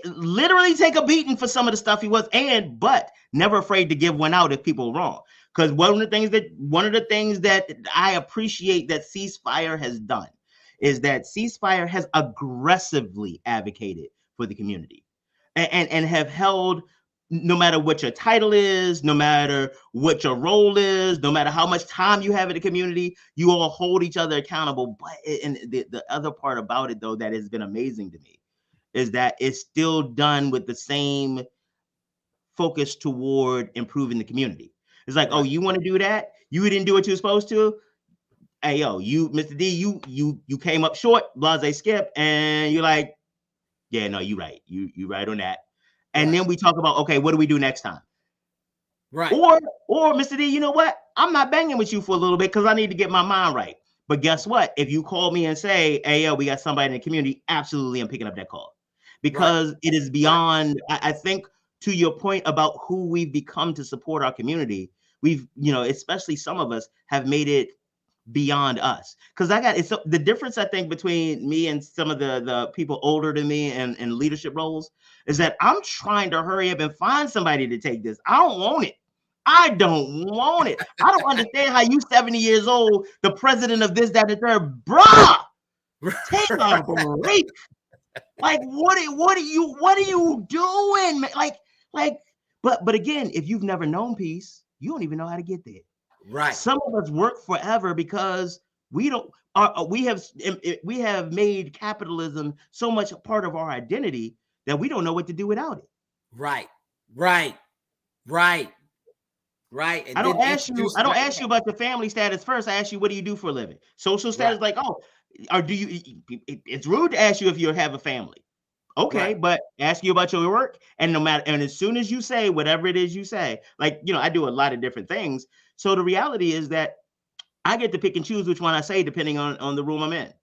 Literally take a beating for some of the stuff he was, but never afraid to give one out if people are wrong. Because one of the things that I appreciate that Ceasefire has done is that Ceasefire has aggressively advocated for the community and have held, no matter what your title is, no matter what your role is, no matter how much time you have in the community, you all hold each other accountable. But the other part about it, though, that has been amazing to me is that it's still done with the same focus toward improving the community. It's like, oh, you want to do that? You didn't do what you were supposed to? Hey, yo, you, Mr. D, you came up short, blase skip, and you're like, yeah, no, you right. You right on that. And then we talk about, okay, what do we do next time? Right. Or Mr. D, you know what? I'm not banging with you for a little bit because I need to get my mind right. But guess what? If you call me and say, hey, yo, we got somebody in the community, absolutely, I'm picking up that call. Because it is beyond, I think, to your point about who we've become to support our community, we've, especially some of us have made it beyond us. Because it's the difference, I think, between me and some of the people older than me and in leadership roles is that I'm trying to hurry up and find somebody to take this. I don't want it. I don't understand how you 70 years old, the president of this, that, and the third, bruh, take a break. Like, what are you doing? But again, if you've never known peace, you don't even know how to get there. Right. Some of us work forever because we have made capitalism so much a part of our identity that we don't know what to do without it. Right. And I don't ask you about the family status first. I ask you, what do you do for a living? Social status, like, oh, or do you? It's rude to ask you if you have a family. Okay, but ask you about your work, and as soon as you say whatever it is you say, like, I do a lot of different things. So the reality is that I get to pick and choose which one I say depending on the room I'm in.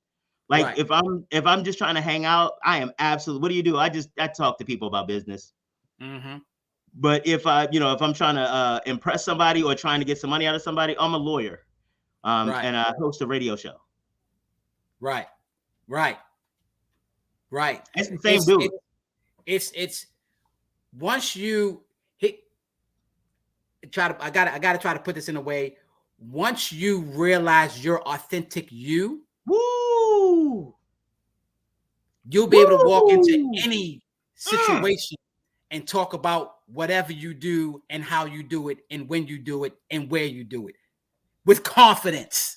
Like, if I'm just trying to hang out, I am absolutely. What do you do? I talk to people about business. Mm-hmm. But if I'm trying to impress somebody or trying to get some money out of somebody, I'm a lawyer, and I host a radio show. Right. It's the same dude. It's once you hit. I gotta try to put this in a way. Once you realize your authentic you, woo, you'll be able to walk into any situation and talk about whatever you do and how you do it and when you do it and where you do it with confidence.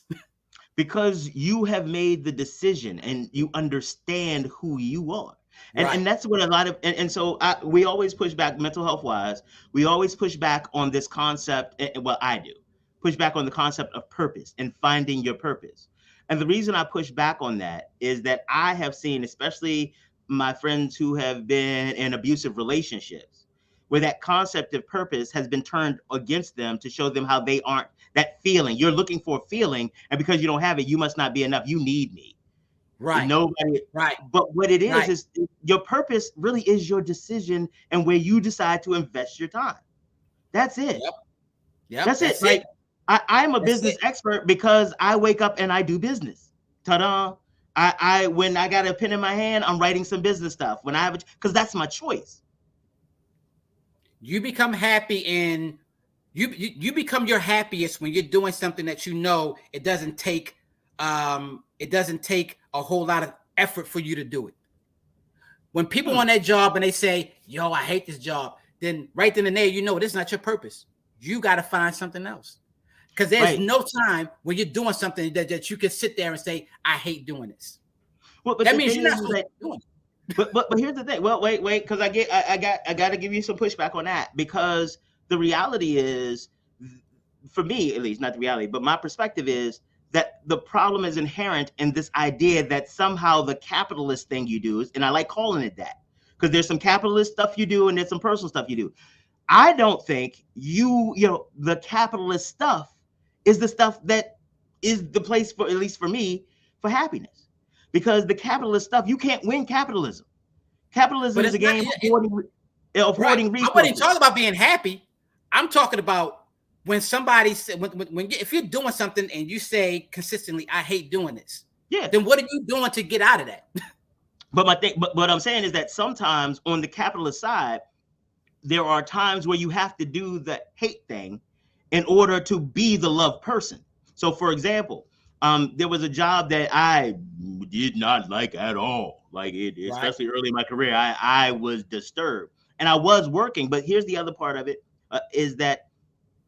Because you have made the decision and you understand who you are. And that's what a lot of, and so we always push back mental health wise. We always push back on this concept. Well, I do push back on the concept of purpose and finding your purpose. And the reason I push back on that is that I have seen, especially my friends who have been in abusive relationships, where that concept of purpose has been turned against them to show them how they aren't that feeling. You're looking for a feeling, and because you don't have it, you must not be enough. You need me. Right. Nobody. Right. But what it is your purpose really is your decision and where you decide to invest your time. That's it. Yep. That's it. Like I'm a business expert because I wake up and I do business. Ta-da. I when I got a pen in my hand, I'm writing some business stuff. When I have because that's my choice. You become happy in you become your happiest when you're doing something that you know it doesn't take a whole lot of effort for you to do it. When people on that job and they say, yo, I hate this job, then right then and there, you know, this is not your purpose. You got to find something else. Because there's no time when you're doing something that you can sit there and say, I hate doing this. Well, but that means you're not supposed to be doing it. But here's the thing. Well, wait, because I got to give you some pushback on that, because the reality is, for me at least, not the reality, but my perspective is that the problem is inherent in this idea that somehow the capitalist thing you do is, and I like calling it that, because there's some capitalist stuff you do and there's some personal stuff you do. I don't think the capitalist stuff is the stuff that is the place for, at least for me, for happiness. Because the capitalist stuff, you can't win capitalism. Capitalism is a game of hoarding resources. I wasn't talking about being happy. I'm talking about when somebody said, if you're doing something and you say consistently, I hate doing this. Yeah. Then what are you doing to get out of that? But what I'm saying is that sometimes on the capitalist side, there are times where you have to do the hate thing in order to be the love person. So, for example, there was a job that I did not like at all. Like especially early in my career, I was disturbed, and I was working. But here's the other part of it, is that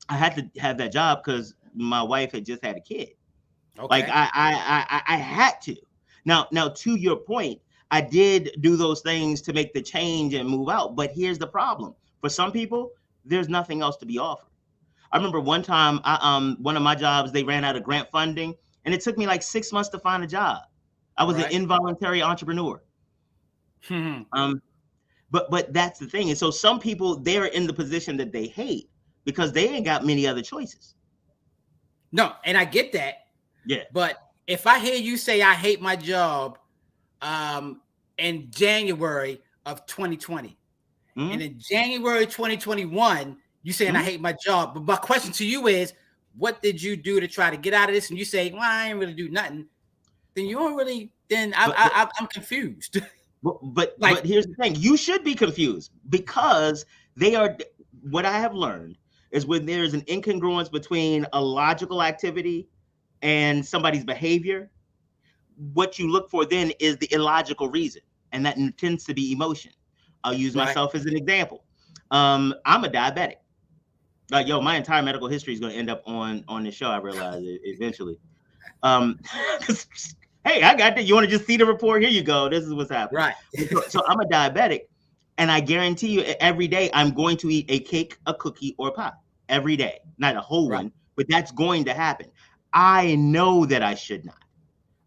I had to have that job because my wife had just had a kid. Okay. Like I had to. Now to your point, I did do those things to make the change and move out. But here's the problem. For some people, there's nothing else to be offered. I remember one time, one of my jobs, they ran out of grant funding, and it took me like 6 months to find a job. I was an involuntary entrepreneur. But that's the thing. And so some people, they're in the position that they hate because they ain't got many other choices. No, and I get that. Yeah. But if I hear you say I hate my job in January of 2020, and in January 2021, you saying I hate my job. But my question to you is, what did you do to try to get out of this? And you say, well, I ain't really do nothing. Then you don't really, I'm confused. But here's the thing. You should be confused because what I have learned is when there's an incongruence between a logical activity and somebody's behavior, what you look for then is the illogical reason. And that tends to be emotion. I'll use myself as an example. I'm a diabetic. My entire medical history is going to end up on the show. I realize eventually. Hey, I got that. You want to just see the report? Here you go. This is what's happening. Right. So I'm a diabetic, and I guarantee you, every day I'm going to eat a cake, a cookie, or a pie every day. Not a whole one, but that's going to happen. I know that I should not.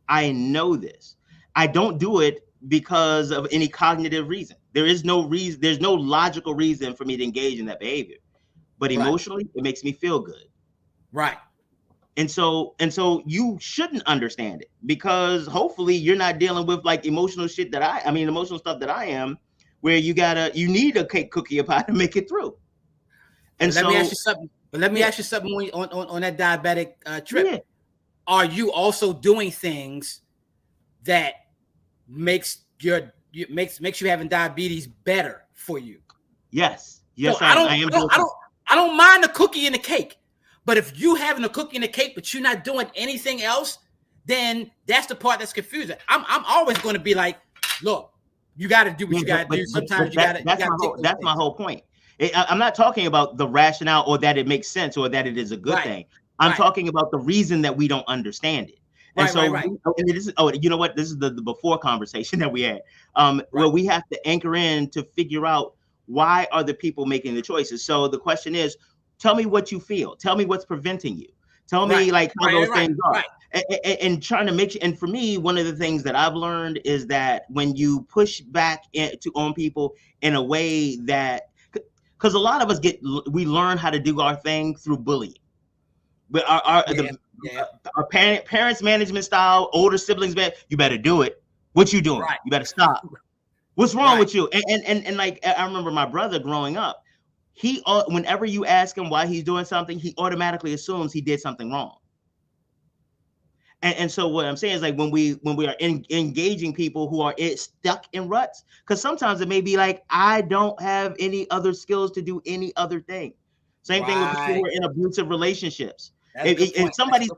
I know this. I don't do it because of any cognitive reason. There is no reason. There's no logical reason for me to engage in that behavior. But emotionally, it makes me feel good. Right. And so you shouldn't understand it because hopefully you're not dealing with like emotional shit that emotional stuff that I am, where you need a cake, cookie, or pie to make it through. And let me ask you something. But let me ask you something on that diabetic trip. Yeah. Are you also doing things that makes you having diabetes better for you? Yes. So I don't mind the cookie and the cake, but if you having a cookie and a cake, but you're not doing anything else, then that's the part that's confusing. I'm always going to be like, look, you got to do what you got to do. Sometimes you got to. That's my whole point. I'm not talking about the rationale or that it makes sense or that it is a good thing. I'm talking about the reason that we don't understand it. And and this is, you know what? This is the before conversation that we had, where we have to anchor in to figure out why are the people making the choices. So the question is, tell me what you feel. Tell me what's preventing you. Tell me how those things are. And trying to make sure. And for me, one of the things that I've learned is that when you push back on people in a way that, because a lot of us we learn how to do our thing through bullying. But our parents' management style, older siblings, you better do it. What you doing? Right. You better stop. What's wrong with you? And like, I remember my brother growing up, he whenever you ask him why he's doing something, he automatically assumes he did something wrong. And so what I'm saying is, like, when we are engaging people who are stuck in ruts, because sometimes it may be like, I don't have any other skills to do any other thing. Same thing with people who are in abusive relationships. If somebody's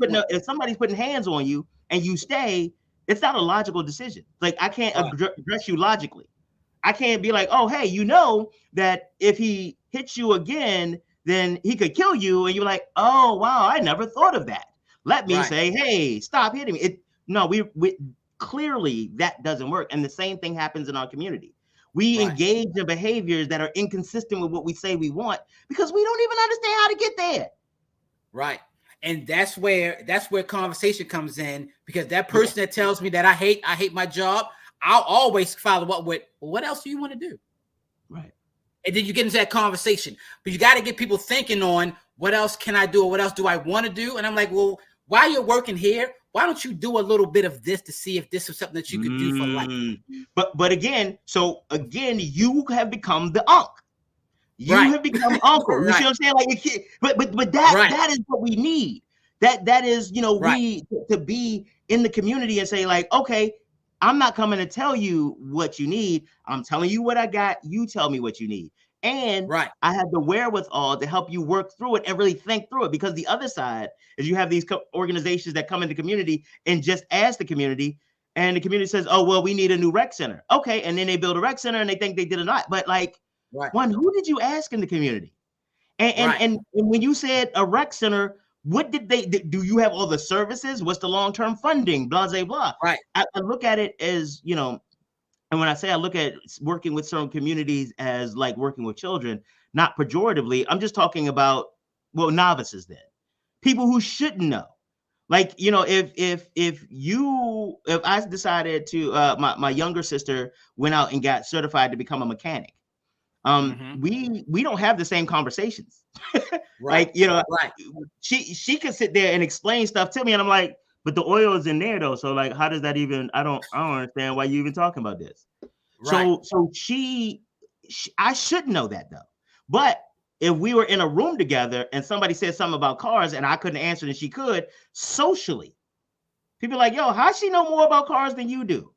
putting hands on you and you stay, it's not a logical decision. Like, I can't address you logically. I can't be like, oh, hey, you know that if he hits you again, then he could kill you. And you're like, oh, wow, I never thought of that. Let me say, hey, stop hitting me. No, we clearly that doesn't work. And the same thing happens in our community. We engage in behaviors that are inconsistent with what we say we want because we don't even understand how to get there. Right. And that's where conversation comes in, because that person that tells me that I hate my job, I'll always follow up with, well, what else do you want to do? Right. And then you get into that conversation. But you got to get people thinking on, what else can I do, or what else do I want to do? And I'm like, well, while you're working here, why don't you do a little bit of this to see if this is something that you could do for life? But again, you have become the unc. You have become uncle. You see what I'm saying? Like, but that is what we need. That is, we to be in the community and say, like, okay, I'm not coming to tell you what you need. I'm telling you what I got. You tell me what you need. And I have the wherewithal to help you work through it and really think through it. Because the other side is you have these organizations that come into the community and just ask the community, and the community says, oh, well, we need a new rec center. Okay. And then they build a rec center and they think they did a lot. But like, one, who did you ask in the community? And when you said a rec center, what did they do? You have all the services? What's the long-term funding? Blah, blah, blah. Right. I look at it as, and when I say I look at working with certain communities as like working with children, not pejoratively, I'm just talking about, novices then. People who shouldn't know. Like, if I decided to, my younger sister went out and got certified to become a mechanic. We don't have the same conversations. She could sit there and explain stuff to me, and I'm like, but the oil is in there though. So like, how does that even, I don't understand why you even talking about this. So I should know that though. But if we were in a room together and somebody said something about cars and I couldn't answer and she could, socially, people are like, yo, how does she know more about cars than you do?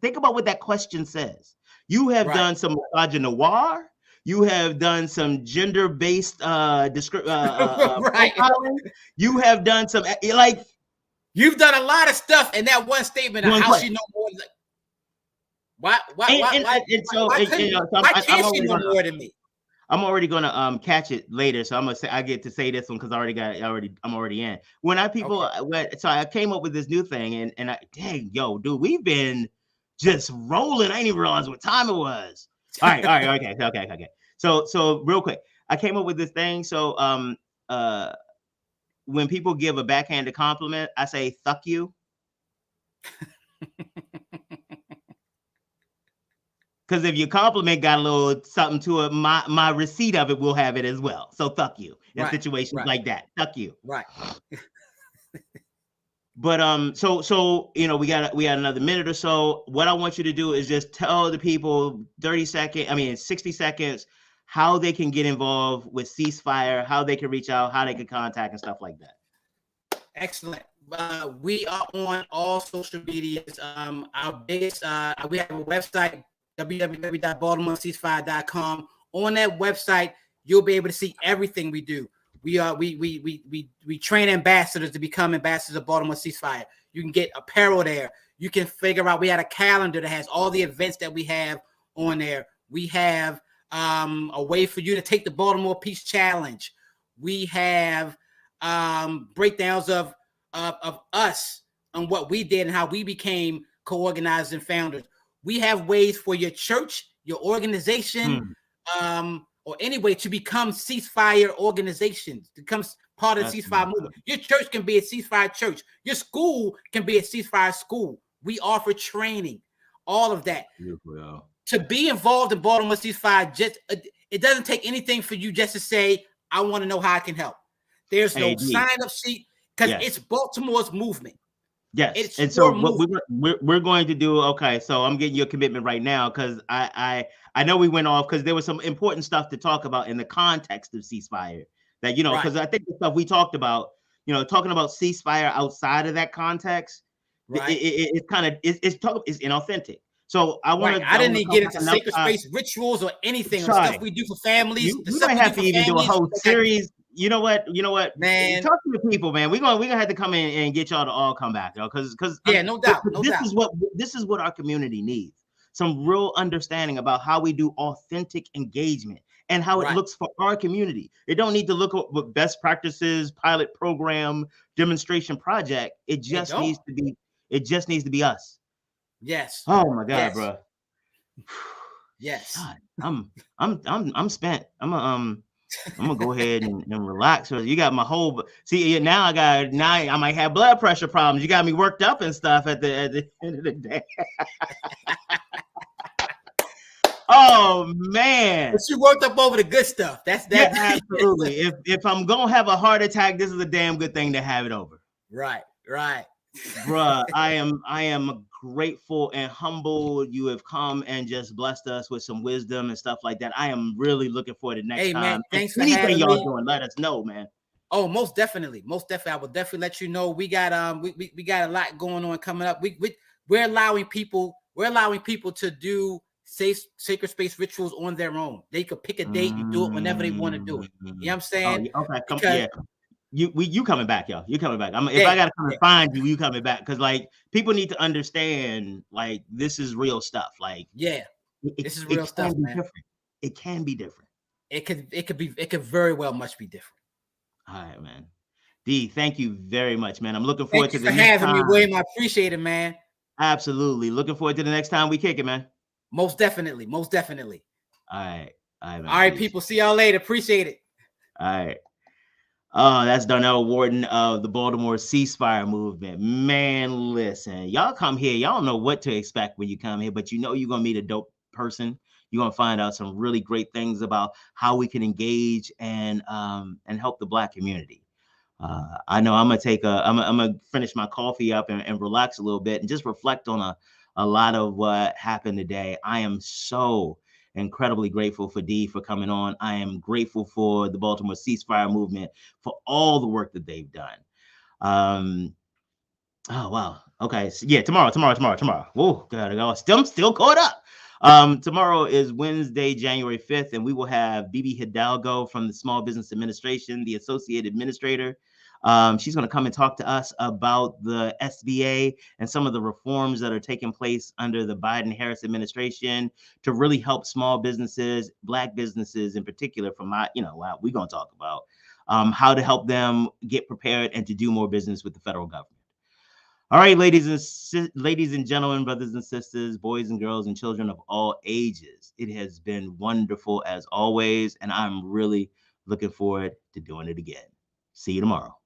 Think about what that question says. You have done some misogynoir. You have done some gender-based profiling. You have done some you've done a lot of stuff in that one statement of how she know more. Why can't she know more than me? I'm already gonna catch it later, so I'm gonna say I get to say this one because I'm already in. So I came up with this new thing, and dude, we've been just rolling. I didn't even realize what time it was. All right, okay. So real quick, I came up with this thing. So when people give a backhanded compliment, I say "fuck you," because if your compliment got a little something to it, my receipt of it will have it as well. So "fuck you" in situations like that. "Fuck you." Right. But so we got another minute or so. What I want you to do is just tell the people 60 seconds how they can get involved with Ceasefire, how they can reach out, how they can contact and stuff like that. Excellent. We are on all social medias. Our biggest we have a website, www.BaltimoreCeasefire.com. On that website, you'll be able to see everything we do. We train ambassadors to become ambassadors of Baltimore Ceasefire. You can get apparel there. You can figure out, we had a calendar that has all the events that we have on there. We have a way for you to take the Baltimore Peace Challenge. We have breakdowns of us on what we did and how we became co-organizers and founders. We have ways for your church, your organization, or any way to become ceasefire organizations, to become part of the ceasefire movement. Your church can be a ceasefire church. Your school can be a ceasefire school. We offer training, all of that. Beautiful. To be involved in Baltimore Ceasefire, It doesn't take anything for you just to say, I want to know how I can help. There's no sign-up sheet because it's Baltimore's movement. Yes, it's and so what we're going to do. Okay, so I'm getting your commitment right now because I know we went off because there was some important stuff to talk about in the context of ceasefire. That because I think the stuff we talked about, talking about ceasefire outside of that context, it's kind of it's inauthentic. So I want to. I didn't even get into sacred space rituals or anything or stuff we do for families. You might have to even do a whole series. You know what, man. Talk to the people, man. We're gonna have to come in and get y'all to all come back, because no doubt. This is what our community needs. Some real understanding about how we do authentic engagement and how it looks for our community. It don't need to look at best practices, pilot program, demonstration project. It just needs to be. It just needs to be us. Yes. Oh my God, bro. Yes. God, I'm spent. I'm gonna go ahead and relax. So you got my whole now I might have blood pressure problems. You got me worked up and stuff at the end of the day. Oh man. But you worked up over the good stuff. That's that. Yeah, absolutely. If I'm gonna have a heart attack, this is a damn good thing to have it over. Right. Bruh, I am grateful and humbled you have come and just blessed us with some wisdom and stuff like that. I am really looking forward to next time. Man, thanks for anything having y'all me. doing, let us know, man. Oh, most definitely. I will definitely let you know. We got we got a lot going on coming up. We're allowing people to do sacred space rituals on their own. They could pick a date and do it whenever they want to do it. You know what I'm saying? Okay, you coming back, y'all. You coming back. If I gotta come and find you, you coming back. Because people need to understand, this is real stuff. This is real stuff, man. Different. It can be different. It could very well much be different. All right, man. D, thank you very much, man. I'm looking forward to the next time. Thank you for having me, William. I appreciate it, man. Absolutely. Looking forward to the next time we kick it, man. Most definitely. All right, man. All right, people. See y'all later. Appreciate it. All right. Oh, that's Darnyle Wharton of the Baltimore Ceasefire movement. Man, listen, y'all come here. Y'all don't know what to expect when you come here, but you're going to meet a dope person. You're going to find out some really great things about how we can engage and help the Black community. I know I'm going to finish my coffee up and relax a little bit and just reflect on a lot of what happened today. I am so incredibly grateful for D for coming on. I am grateful for the Baltimore Ceasefire movement for all the work that they've done. Oh wow. Okay. So, yeah. Tomorrow. Oh God, I'm still caught up. Tomorrow is Wednesday, January 5th, and we will have BB Hidalgo from the Small Business Administration, the Associate Administrator. She's going to come and talk to us about the SBA and some of the reforms that are taking place under the Biden-Harris administration to really help small businesses, Black businesses in particular, from what we're going to talk about, how to help them get prepared and to do more business with the federal government. All right, ladies and gentlemen, brothers and sisters, boys and girls, and children of all ages, it has been wonderful as always, and I'm really looking forward to doing it again. See you tomorrow.